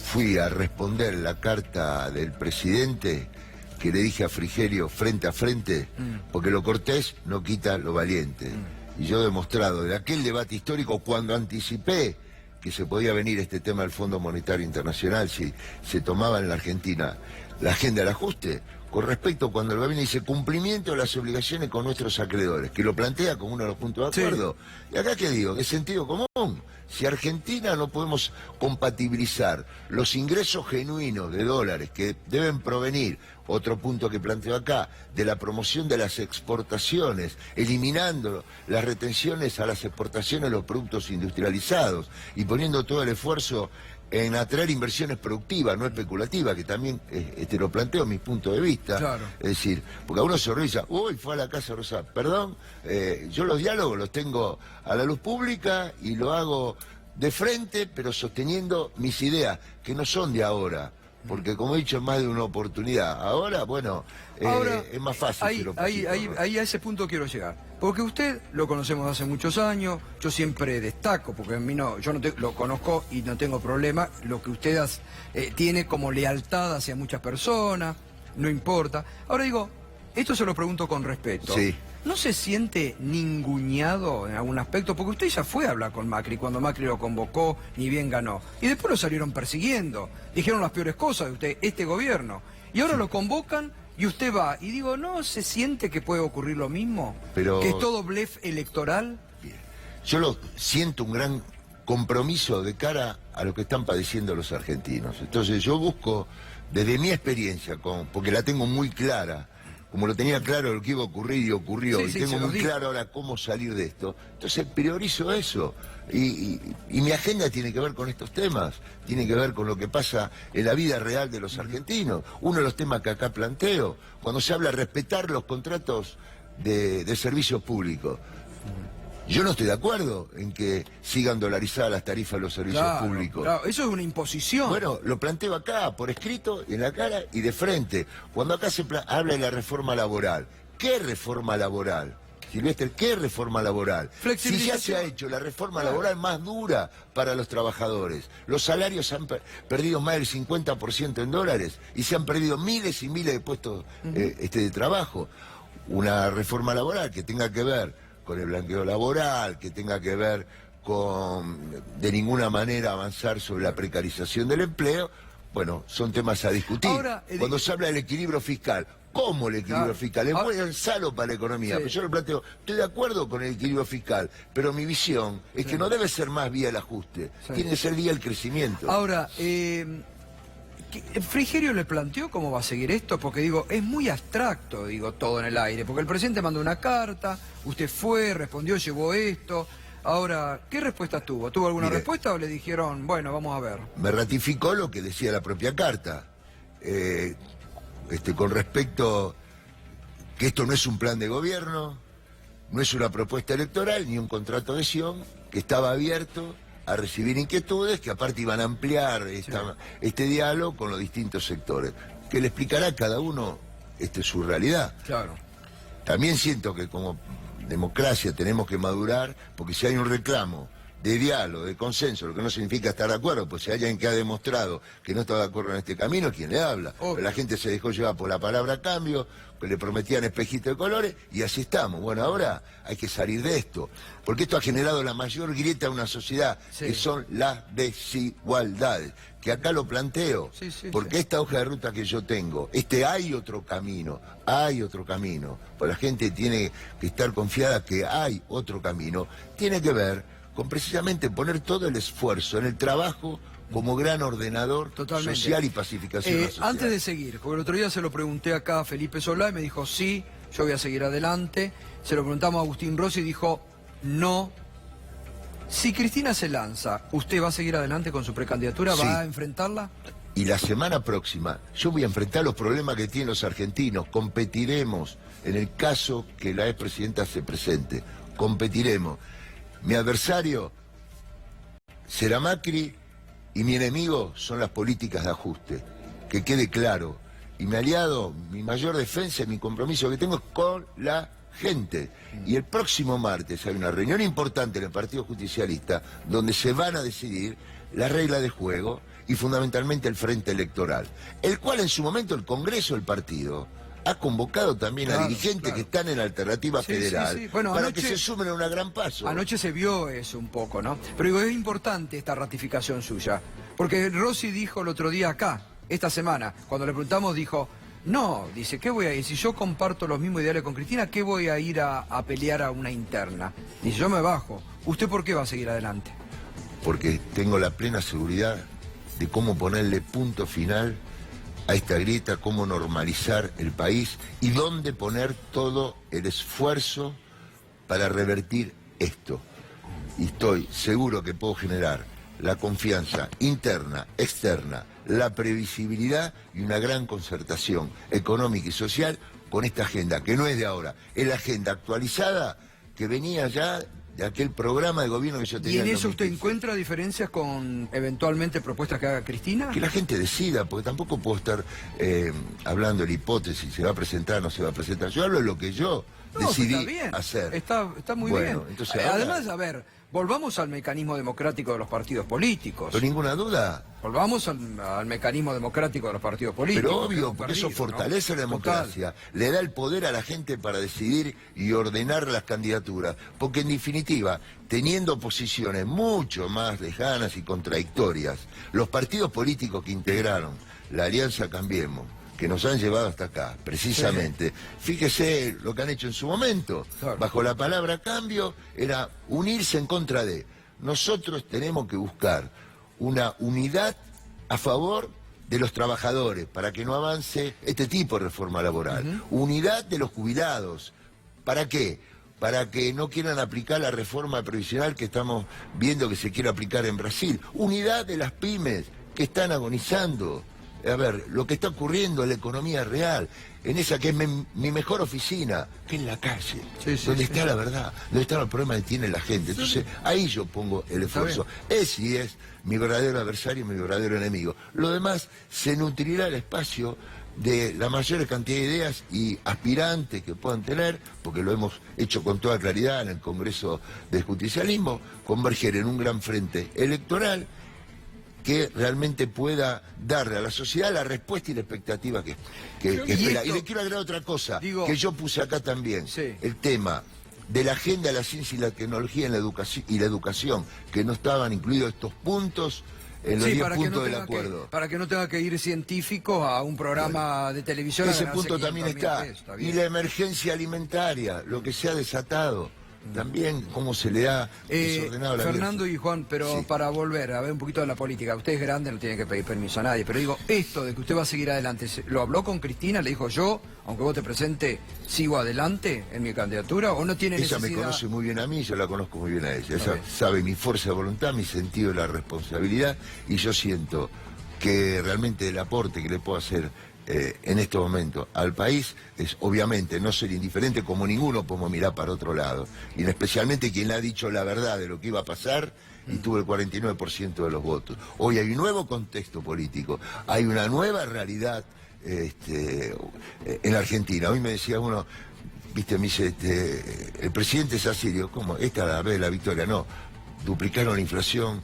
S11: fui a responder la carta del presidente, que le dije a Frigerio frente a frente, porque lo cortés no quita lo valiente. Y yo he demostrado de aquel debate histórico, cuando anticipé que se podía venir este tema del Fondo Monetario Internacional, si se tomaba en la Argentina la agenda del ajuste, con respecto cuando el gobierno dice cumplimiento de las obligaciones con nuestros acreedores, que lo plantea como uno de los puntos de acuerdo. Sí. Y acá, ¿qué digo? De sentido común. Si Argentina no podemos compatibilizar los ingresos genuinos de dólares que deben provenir, otro punto que planteo acá, de la promoción de las exportaciones, eliminando las retenciones a las exportaciones de los productos industrializados y poniendo todo el esfuerzo en atraer inversiones productivas, no especulativas, que también lo planteo mi punto de vista. Claro. Es decir, porque a uno se horroriza, uy, fue a la Casa Rosada. Perdón, yo los diálogos los tengo a la luz pública y lo hago de frente, pero sosteniendo mis ideas, que no son de ahora. Porque como he dicho, es más de una oportunidad. Ahora, bueno, es más fácil.
S1: Ahí a ese punto quiero llegar. Porque usted lo conocemos hace muchos años, yo siempre destaco, porque a mí yo no lo conozco y no tengo problema, lo que usted tiene como lealtad hacia muchas personas, no importa. Ahora digo, esto se lo pregunto con respeto.
S11: Sí.
S1: ¿No se siente ninguneado en algún aspecto? Porque usted ya fue a hablar con Macri cuando Macri lo convocó, ni bien ganó. Y después lo salieron persiguiendo. Dijeron las peores cosas de usted, este gobierno. Y ahora lo convocan y usted va. Y digo, ¿no se siente que puede ocurrir lo mismo?
S11: Pero...
S1: ¿Que es todo blef electoral?
S11: Yo siento un gran compromiso de cara a lo que están padeciendo los argentinos. Entonces yo busco, desde mi experiencia, porque la tengo muy clara, como lo tenía claro lo que iba a ocurrir y ocurrió, y tengo muy claro ahora cómo salir de esto, entonces priorizo eso. Y mi agenda tiene que ver con estos temas, tiene que ver con lo que pasa en la vida real de los argentinos. Uno de los temas que acá planteo, cuando se habla de respetar los contratos de servicios públicos. Yo no estoy de acuerdo en que sigan dolarizadas las tarifas de los servicios públicos.
S1: Claro, eso es una imposición.
S11: Bueno, lo planteo acá, por escrito, en la cara y de frente. Cuando acá se habla de la reforma laboral, ¿qué reforma laboral? Silvestre, ¿qué reforma laboral? Si ya se ha hecho la reforma laboral más dura para los trabajadores, los salarios han perdido más del 50% en dólares y se han perdido miles y miles de puestos de trabajo. una reforma laboral que tenga que ver con el blanqueo laboral, que tenga que ver con de ninguna manera avanzar sobre la precarización del empleo, bueno, son temas a discutir.
S1: Ahora,
S11: cuando se habla del equilibrio fiscal, ¿cómo el equilibrio fiscal? Es muy sano para la economía, pero yo lo planteo, estoy de acuerdo con el equilibrio fiscal, pero mi visión es que no debe ser más vía el ajuste, tiene que ser vía el crecimiento.
S1: Ahora, ¿Frigerio le planteó cómo va a seguir esto? Porque digo, es muy abstracto, digo, todo en el aire, porque el presidente mandó una carta, usted fue, respondió, llevó esto. Ahora, ¿qué respuesta tuvo? ¿Tuvo alguna respuesta o le dijeron, bueno, vamos a ver?
S11: Me ratificó lo que decía la propia carta, con respecto que esto no es un plan de gobierno, no es una propuesta electoral ni un contrato de adhesión, que estaba abierto a recibir inquietudes, que aparte iban a ampliar este diálogo con los distintos sectores, que le explicará a cada uno su realidad.
S1: Claro.
S11: También siento que como democracia tenemos que madurar, porque si hay un reclamo de diálogo, de consenso, lo que no significa estar de acuerdo, pues si hay alguien que ha demostrado que no está de acuerdo en este camino, ¿quién le habla? Pero la gente se dejó llevar por la palabra cambio, que le prometían espejitos de colores, y así estamos. Bueno, ahora hay que salir de esto, porque esto ha generado la mayor grieta de una sociedad, que son las desigualdades, que acá lo planteo, porque esta hoja de ruta que yo tengo, hay otro camino, pues la gente tiene que estar confiada que hay otro camino, tiene que ver con precisamente poner todo el esfuerzo en el trabajo como gran ordenador social y pacificación de la sociedad.
S1: Antes de seguir, porque el otro día se lo pregunté acá a Felipe Solá y me dijo, sí, yo voy a seguir adelante. Se lo preguntamos a Agustín Rossi y dijo, no. Si Cristina se lanza, ¿usted va a seguir adelante con su precandidatura?
S11: Sí.
S1: ¿Va a enfrentarla?
S11: Y la semana próxima yo voy a enfrentar los problemas que tienen los argentinos. Competiremos en el caso que la expresidenta se presente. Competiremos. Mi adversario será Macri y mi enemigo son las políticas de ajuste. Que quede claro. Y mi aliado, mi mayor defensa y mi compromiso que tengo es con la gente. Y el próximo martes hay una reunión importante en el Partido Justicialista donde se van a decidir las reglas de juego y fundamentalmente el frente electoral, el cual en su momento el Congreso del partido ha convocado también a dirigentes que están en la alternativa federal
S1: Bueno,
S11: para
S1: anoche,
S11: que se sumen a una gran paso.
S1: Anoche se vio eso un poco, ¿no? Pero digo, es importante esta ratificación suya, porque Rossi dijo el otro día acá, esta semana, cuando le preguntamos, dijo, no, dice, ¿qué voy a ir? Si yo comparto los mismos ideales con Cristina, ¿qué voy a ir a pelear a una interna? Dice, yo me bajo. ¿Usted por qué va a seguir adelante?
S11: Porque tengo la plena seguridad de cómo ponerle punto final a esta grieta, cómo normalizar el país y dónde poner todo el esfuerzo para revertir esto. Y estoy seguro que puedo generar la confianza interna, externa, la previsibilidad y una gran concertación económica y social con esta agenda, que no es de ahora, es la agenda actualizada que venía ya de aquel programa de gobierno que yo tenía.
S1: ¿Y en eso usted encuentra diferencias con eventualmente propuestas que haga Cristina?
S11: Que la gente decida, porque tampoco puedo estar hablando de la hipótesis, se va a presentar o no se va a presentar. Yo hablo de lo que yo decidí hacer.
S1: Está muy bien.
S11: Entonces
S1: Además,
S11: ahora,
S1: a ver, volvamos al mecanismo democrático de los partidos políticos.
S11: Sin ninguna duda.
S1: Volvamos al mecanismo democrático de los partidos políticos.
S11: Pero obvio, porque eso fortalece la democracia, le da el poder a la gente para decidir y ordenar las candidaturas. Porque en definitiva, teniendo posiciones mucho más lejanas y contradictorias, los partidos políticos que integraron la Alianza Cambiemos, que nos han llevado hasta acá, precisamente. Fíjese lo que han hecho en su momento. Bajo la palabra cambio, era unirse en contra de. Nosotros tenemos que buscar una unidad a favor de los trabajadores, para que no avance este tipo de reforma laboral. Unidad de los jubilados. ¿Para qué? Para que no quieran aplicar la reforma previsional que estamos viendo que se quiere aplicar en Brasil. Unidad de las pymes que están agonizando. A ver, lo que está ocurriendo en la economía real, en esa que es mi mejor oficina, que es la calle, donde está la verdad, donde están los problemas que tiene la gente. Entonces, ahí yo pongo el esfuerzo. Ese es mi verdadero adversario y mi verdadero enemigo. Lo demás se nutrirá el espacio de la mayor cantidad de ideas y aspirantes que puedan tener, porque lo hemos hecho con toda claridad en el Congreso del Justicialismo, converger en un gran frente electoral que realmente pueda darle a la sociedad la respuesta y la expectativa que espera. Y le quiero agregar otra cosa, que yo puse acá también, el tema de la agenda de la ciencia y la tecnología en la educación, que no estaban incluidos estos puntos en los 10 puntos del acuerdo.
S1: Para que no tenga que ir científicos a un programa de televisión.
S11: Ese punto también está. Y la emergencia alimentaria, lo que se ha desatado. También cómo se le ha desordenado la vida.
S1: Fernando y Juan, pero para volver a ver un poquito de la política, usted es grande, no tiene que pedir permiso a nadie, pero digo, esto de que usted va a seguir adelante, ¿lo habló con Cristina? ¿Le dijo yo, aunque vos te presente, sigo adelante en mi candidatura? ¿O no tiene necesidad?
S11: Ella me conoce muy bien a mí, yo la conozco muy bien a ella. Ella sabe mi fuerza de voluntad, mi sentido de la responsabilidad, y yo siento que realmente el aporte que le puedo hacer en este momento al país es obviamente no ser indiferente, como ninguno podemos mirar para otro lado, y especialmente quien le ha dicho la verdad de lo que iba a pasar y tuvo el 49% de los votos. Hoy hay un nuevo contexto político, hay una nueva realidad en la Argentina. Hoy me decía uno, viste, me dice, el presidente es así, digo, ¿cómo? Esta la vez de la victoria, no, duplicaron la inflación,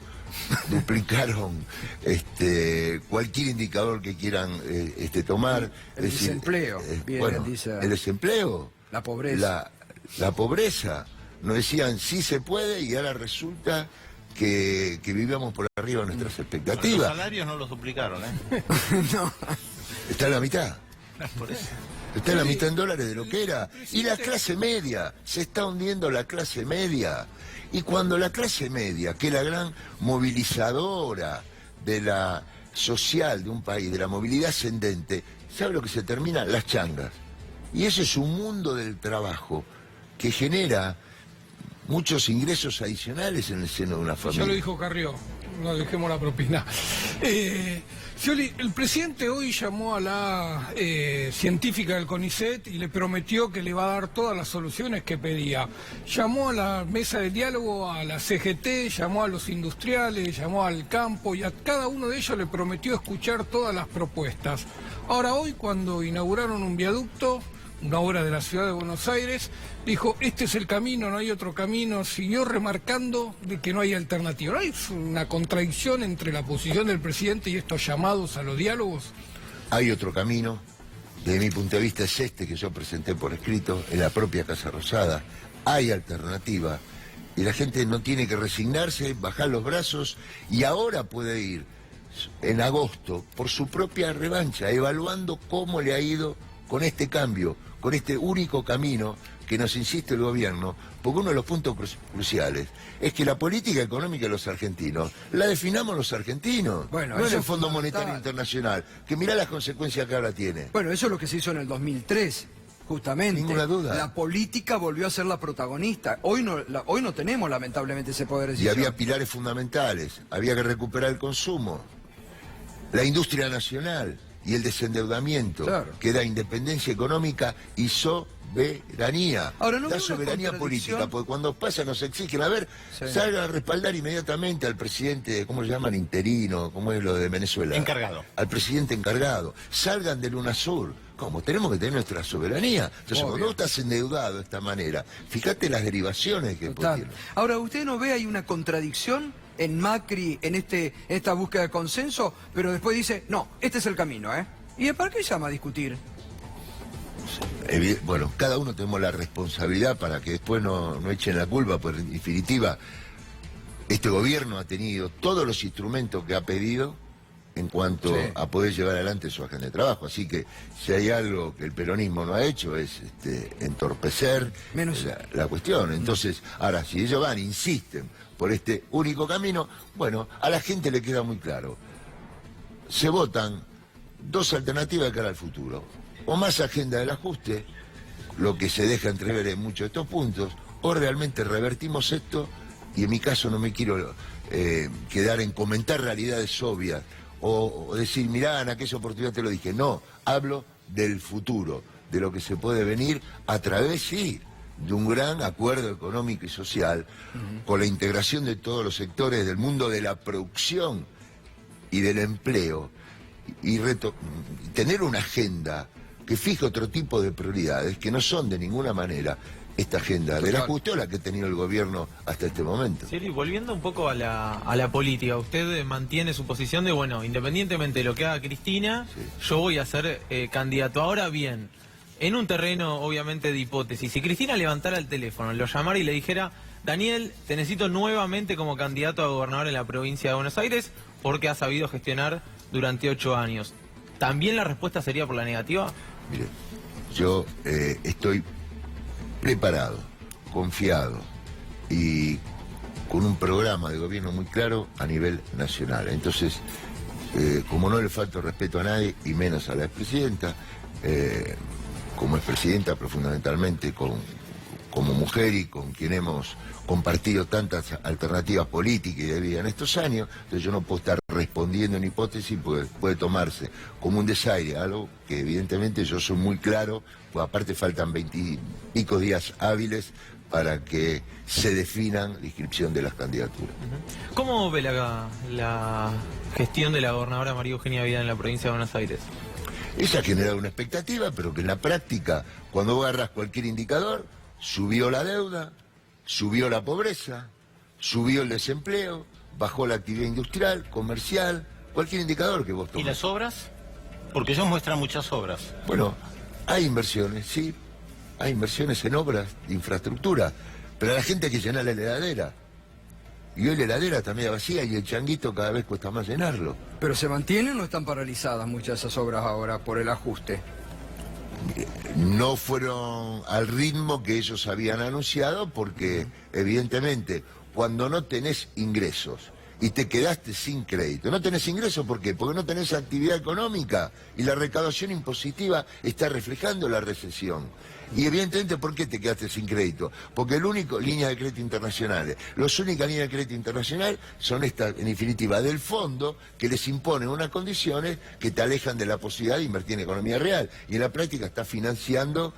S11: duplicaron cualquier indicador que quieran tomar.
S1: El desempleo,
S11: el desempleo,
S1: la pobreza.
S11: La pobreza. Nos decían sí se puede y ahora resulta que vivíamos por arriba de nuestras expectativas.
S10: Los salarios no los duplicaron,
S1: No.
S11: Está en la mitad.
S10: Por eso.
S11: Está en la mitad en dólares de lo que era. Y la clase media, se está hundiendo la clase media. Y cuando la clase media, que es la gran movilizadora de la social de un país, de la movilidad ascendente, ¿sabe lo que se termina? Las changas. Y ese es un mundo del trabajo que genera muchos ingresos adicionales en el seno de una familia.
S2: Ya lo dijo Carrió, no dejemos la propina. Scioli, el presidente hoy llamó a la científica del CONICET y le prometió que le va a dar todas las soluciones que pedía. Llamó a la mesa de diálogo, a la CGT, llamó a los industriales, llamó al campo y a cada uno de ellos le prometió escuchar todas las propuestas. Ahora hoy, cuando inauguraron un viaducto, una obra de la ciudad de Buenos Aires, dijo, este es el camino, no hay otro camino, siguió remarcando de que no hay alternativa. ¿No hay una contradicción entre la posición del presidente y estos llamados a los diálogos?
S11: Hay otro camino, desde mi punto de vista es este que yo presenté por escrito en la propia Casa Rosada. Hay alternativa y la gente no tiene que resignarse, bajar los brazos y ahora puede ir en agosto por su propia revancha, evaluando cómo le ha ido con este cambio, con este único camino que nos insiste el gobierno, porque uno de los puntos cruciales es que la política económica de los argentinos la definamos los argentinos,
S1: bueno,
S11: no es el Fondo Monetario Internacional, que mirá las consecuencias que ahora tiene.
S1: Bueno, eso es lo que se hizo en el 2003, justamente.
S11: Ninguna duda.
S1: La política volvió a ser la protagonista. Hoy no tenemos, lamentablemente, ese poder de
S11: Y
S1: decisión.
S11: había pilares fundamentales, había que recuperar el consumo, la industria nacional y el desendeudamiento, que da independencia económica y soberanía.
S1: Ahora, ¿no
S11: da
S1: veo una
S11: soberanía política, porque cuando pasa nos exigen, a ver, salgan a respaldar inmediatamente al presidente, ¿cómo le llaman? Interino, ¿cómo es lo de Venezuela?
S10: Encargado.
S11: Al presidente encargado. Salgan del UNASUR. ¿Cómo? Tenemos que tener nuestra soberanía. Entonces, cuando vos estás endeudado de esta manera, fíjate las derivaciones que tiene.
S1: Ahora, ¿usted no ve ahí una contradicción en Macri, en esta búsqueda de consenso, pero después dice, no, este es el camino, ¿eh? ¿Y para qué llama a discutir?
S11: Bueno, cada uno tenemos la responsabilidad para que después no echen la culpa, porque en definitiva, este gobierno ha tenido todos los instrumentos que ha pedido en cuanto a poder llevar adelante su agenda de trabajo. Así que si hay algo que el peronismo no ha hecho es entorpecer la cuestión. Entonces, ahora, si ellos insisten por este único camino, bueno, a la gente le queda muy claro. Se votan dos alternativas de cara al futuro. O más agenda del ajuste, lo que se deja entrever en muchos de estos puntos, o realmente revertimos esto, y en mi caso no me quiero quedar en comentar realidades obvias, o decir, mirá, en aquella oportunidad te lo dije. No, hablo del futuro, de lo que se puede venir a través, de un gran acuerdo económico y social, con la integración de todos los sectores del mundo de la producción y del empleo, y tener una agenda que fije otro tipo de prioridades, que no son de ninguna manera esta agenda del ajuste o la que ha tenido el gobierno hasta este momento.
S9: Sí, y volviendo un poco a la política, usted mantiene su posición de, bueno, independientemente de lo que haga Cristina, yo voy a ser candidato. Ahora bien, en un terreno obviamente de hipótesis, si Cristina levantara el teléfono, lo llamara y le dijera, Daniel, te necesito nuevamente como candidato a gobernador en la provincia de Buenos Aires porque has sabido gestionar durante 8 años, ¿también la respuesta sería por la negativa?
S11: Mire, yo estoy preparado, confiado y con un programa de gobierno muy claro a nivel nacional. Entonces, como no le falto respeto a nadie, y menos a la expresidenta, como expresidenta, pero fundamentalmente como mujer y con quien hemos compartido tantas alternativas políticas y de vida en estos años, entonces yo no puedo estar respondiendo en hipótesis, porque puede tomarse como un desaire, algo que evidentemente yo soy muy claro, pues aparte faltan 20 y pico días hábiles para que se definan la inscripción de las candidaturas.
S9: ¿Cómo ve la gestión de la gobernadora María Eugenia Vidal en la provincia de Buenos Aires?
S11: Esa ha generado una expectativa, pero que en la práctica, cuando vos agarras cualquier indicador, subió la deuda, subió la pobreza, subió el desempleo, bajó la actividad industrial, comercial, cualquier indicador que vos tomes.
S10: ¿Y las obras? Porque ellos muestran muchas obras.
S11: Bueno, hay inversiones, sí, hay inversiones en obras de infraestructura, pero a la gente hay que llenar la heladera. Y hoy la heladera está media vacía y el changuito cada vez cuesta más llenarlo.
S1: ¿Pero se mantienen o están paralizadas muchas de esas obras ahora por el ajuste?
S11: No fueron al ritmo que ellos habían anunciado porque, evidentemente, cuando no tenés ingresos y te quedaste sin crédito, no tenés ingresos, ¿por qué? Porque no tenés actividad económica y la recaudación impositiva está reflejando la recesión. Y evidentemente, ¿por qué te quedaste sin crédito? Porque líneas de crédito internacionales, las únicas líneas de crédito internacional son estas, en definitiva, del fondo, que les imponen unas condiciones que te alejan de la posibilidad de invertir en economía real. Y en la práctica está financiando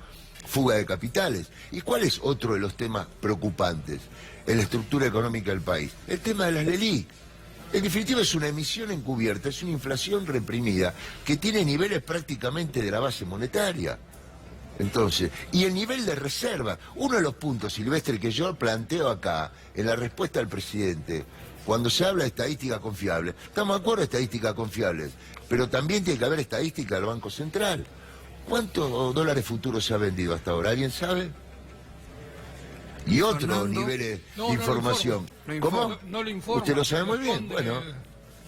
S11: fuga de capitales. ¿Y cuál es otro de los temas preocupantes en la estructura económica del país? El tema de las LELIQ. En definitiva es una emisión encubierta, es una inflación reprimida que tiene niveles prácticamente de la base monetaria. Entonces, y el nivel de reserva, uno de los puntos, Silvestre, que yo planteo acá, en la respuesta al presidente, cuando se habla de estadística confiable, estamos de acuerdo en estadísticas confiables, pero también tiene que haber estadística del Banco Central. ¿Cuántos dólares futuros se ha vendido hasta ahora? ¿Alguien sabe? Y otros niveles de información. ¿Cómo?
S2: No lo informa.
S11: Usted lo sabe muy bien, bueno.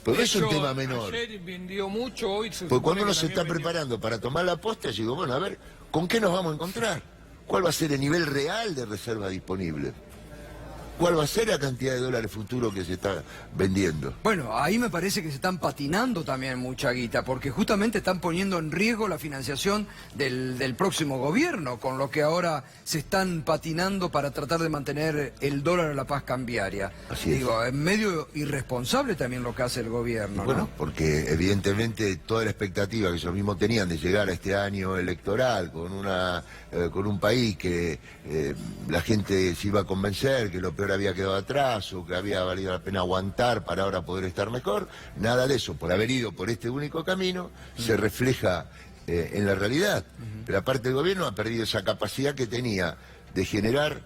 S11: Pero es un tema menor.
S2: Ayer vendió mucho, hoy se
S11: Porque cuando
S2: supone
S11: uno
S2: que
S11: se está
S2: también vendió.
S11: preparando para tomar la posta, yo digo, bueno, a ver, ¿con qué nos vamos a encontrar? ¿Cuál va a ser el nivel real de reserva disponible? ¿Cuál va a ser la cantidad de dólares futuros que se está vendiendo?
S1: Bueno, ahí me parece que se están patinando también mucha guita, porque justamente están poniendo en riesgo la financiación del próximo gobierno, con lo que ahora se están patinando para tratar de mantener el dólar a la paz cambiaria.
S11: Así es.
S1: Digo, es medio irresponsable también lo que hace el gobierno,
S11: Bueno,
S1: ¿no?
S11: porque evidentemente toda la expectativa que ellos mismos tenían de llegar a este año electoral con un país que la gente se iba a convencer que lo peor había quedado atrás o que había valido la pena aguantar para ahora poder estar mejor, nada de eso, por haber ido por este único camino, se refleja en la realidad. Pero aparte del gobierno ha perdido esa capacidad que tenía de generar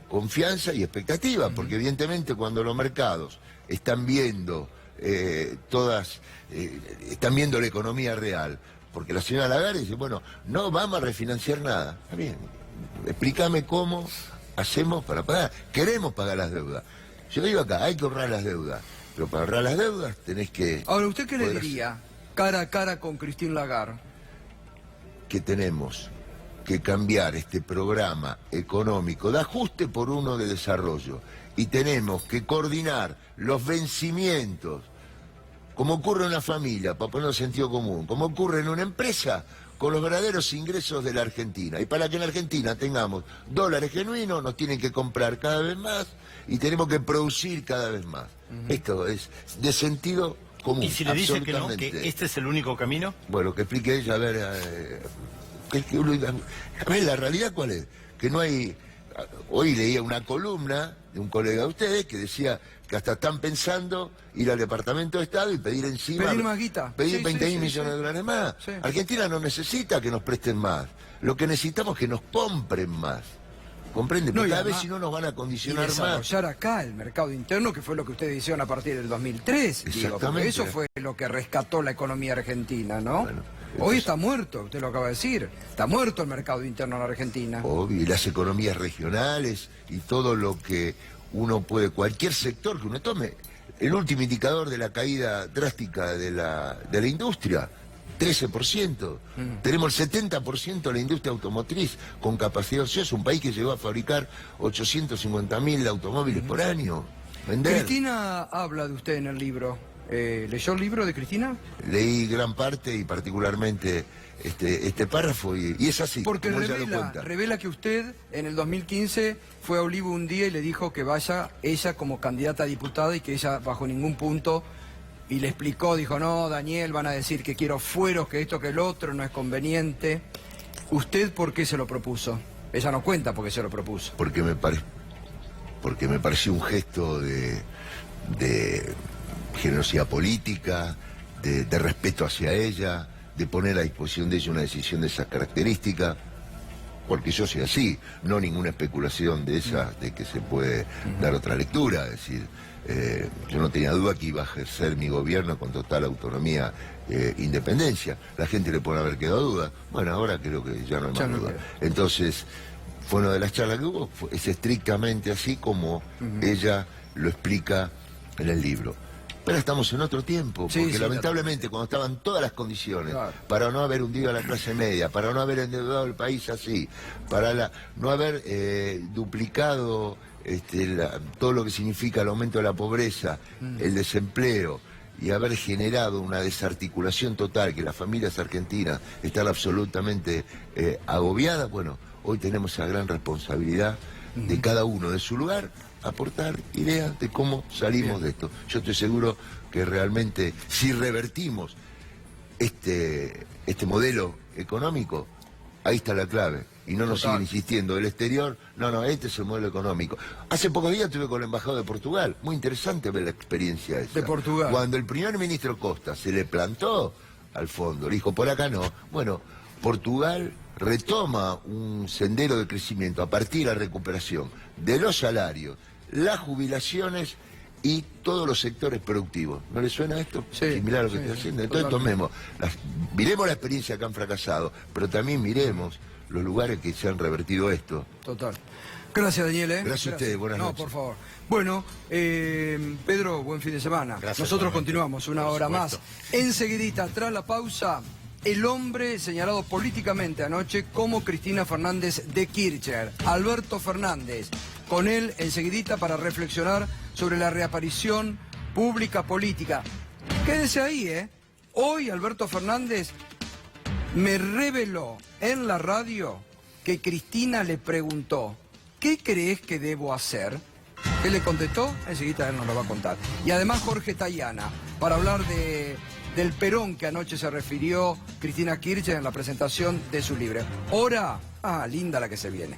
S11: confianza y expectativa, porque evidentemente cuando los mercados están viendo están viendo la economía real, porque la señora Lagarde dice, bueno, no vamos a refinanciar nada. Está bien, explícame cómo hacemos para pagar. Queremos pagar las deudas. Yo digo acá, hay que ahorrar las deudas, pero para ahorrar las deudas tenés que...
S1: Ahora, ¿usted qué le
S11: poder
S1: diría cara a cara con Christine Lagarde?
S11: que tenemos que cambiar este programa económico de ajuste por uno de desarrollo y tenemos que coordinar los vencimientos, como ocurre en una familia, para poner sentido común, como ocurre en una empresa, con los verdaderos ingresos de la Argentina. Y para que en la Argentina tengamos dólares genuinos, nos tienen que comprar cada vez más y tenemos que producir cada vez más. Esto es de sentido común.
S10: ¿Y si le dice que no,
S11: absolutamente.
S10: que este es el único camino?
S11: Bueno, que explique ella, a ver, a ver, la realidad cuál es, que no hay... Hoy leía una columna de un colega de ustedes que decía que hasta están pensando ir al Departamento de Estado y pedir encima...
S1: Pedir más guita.
S11: Pedir
S1: Sí,
S11: 20.000
S1: sí,
S11: millones de dólares más.
S1: Sí.
S11: Argentina no necesita que nos presten más. Lo que necesitamos es que nos compren más. ¿comprende?
S1: No,
S11: Porque
S1: y
S11: cada vez
S1: además-
S11: si no nos van a
S1: Y
S11: condicionar más.
S1: desarrollar acá el mercado interno, que fue lo que ustedes hicieron a partir del 2003. Digo, porque
S11: Exactamente.
S1: eso fue lo que rescató la economía argentina, ¿no?
S11: Bueno,
S1: Hoy está muerto, usted lo acaba de decir. Está muerto el mercado interno en la Argentina.
S11: Obvio, y las economías regionales y todo lo que uno puede, cualquier sector que uno tome. El último indicador de la caída drástica de la industria, 13%. Tenemos el 70% de la industria automotriz con capacidad ociosa, un país que llegó a fabricar 850.000 automóviles por año. Vender.
S1: Cristina habla de usted en el libro. ¿Leyó el libro de Cristina?
S11: Leí gran parte y particularmente este párrafo y es así,
S1: Porque
S11: como ella lo cuenta.
S1: revela que usted en el 2015 fue a Olivo un día y le dijo que vaya ella como candidata a diputada y que ella bajo ningún punto, y le explicó, dijo, no, Daniel, van a decir que quiero fueros, que esto, que el otro, no es conveniente. ¿Usted por qué se lo propuso? Ella no cuenta por qué se lo propuso.
S11: Porque me pareció un gesto de generosidad política, de respeto hacia ella, de poner a disposición de ella una decisión de esas características, porque yo soy así, no ninguna especulación de esas, de que se puede dar otra lectura, es decir, yo no tenía duda que iba a ejercer mi gobierno con total autonomía e independencia. La gente le puede haber quedado duda, bueno, ahora creo que ya no hay más duda. Entonces, fue una de las charlas que hubo, es estrictamente así como ella lo explica en el libro. Pero estamos en otro tiempo,
S1: Sí,
S11: porque
S1: sí,
S11: lamentablemente cuando estaban todas las condiciones
S1: Claro.
S11: para no haber hundido a la clase media, para no haber endeudado el país así, para no haber duplicado todo lo que significa el aumento de la pobreza, el desempleo, y haber generado una desarticulación total, que las familias argentinas están absolutamente agobiadas, bueno, hoy tenemos esa gran responsabilidad de cada uno de su lugar, aportar ideas de cómo salimos de esto. Yo estoy seguro que realmente si revertimos este modelo económico, ahí está la clave. Y no nos siguen insistiendo, el exterior, no, este es el modelo económico. Hace pocos días estuve con el embajador de Portugal, muy interesante ver la experiencia esa.
S1: De Portugal.
S11: Cuando el primer ministro Costa se le plantó al fondo, le dijo, por acá no, bueno, Portugal retoma un sendero de crecimiento a partir de la recuperación de los salarios, las jubilaciones y todos los sectores productivos. ¿No le suena esto?
S1: Sí,
S11: Similar a lo que
S1: sí,
S11: estoy
S1: sí,
S11: haciendo. Entonces miremos la experiencia que han fracasado, pero también miremos los lugares que se han revertido esto.
S1: Total. Gracias, Daniel.
S11: Gracias a ustedes, buenas noches.
S1: No, por favor. Bueno, Pedro, buen fin de semana.
S10: Gracias,
S1: Nosotros
S10: igualmente.
S1: continuamos una
S10: Por
S1: hora
S10: supuesto.
S1: más. Enseguidita, tras la pausa, el hombre señalado políticamente anoche como Cristina Fernández de Kirchner, Alberto Fernández. Con él, enseguidita, para reflexionar sobre la reaparición pública política. Quédese ahí, ¿eh? Hoy Alberto Fernández me reveló en la radio que Cristina le preguntó, ¿qué crees que debo hacer? ¿Qué le contestó? Enseguida él nos lo va a contar. Y además Jorge Tayana, para hablar del Perón que anoche se refirió Cristina Kirchner en la presentación de su libro. Hora, linda la que se viene.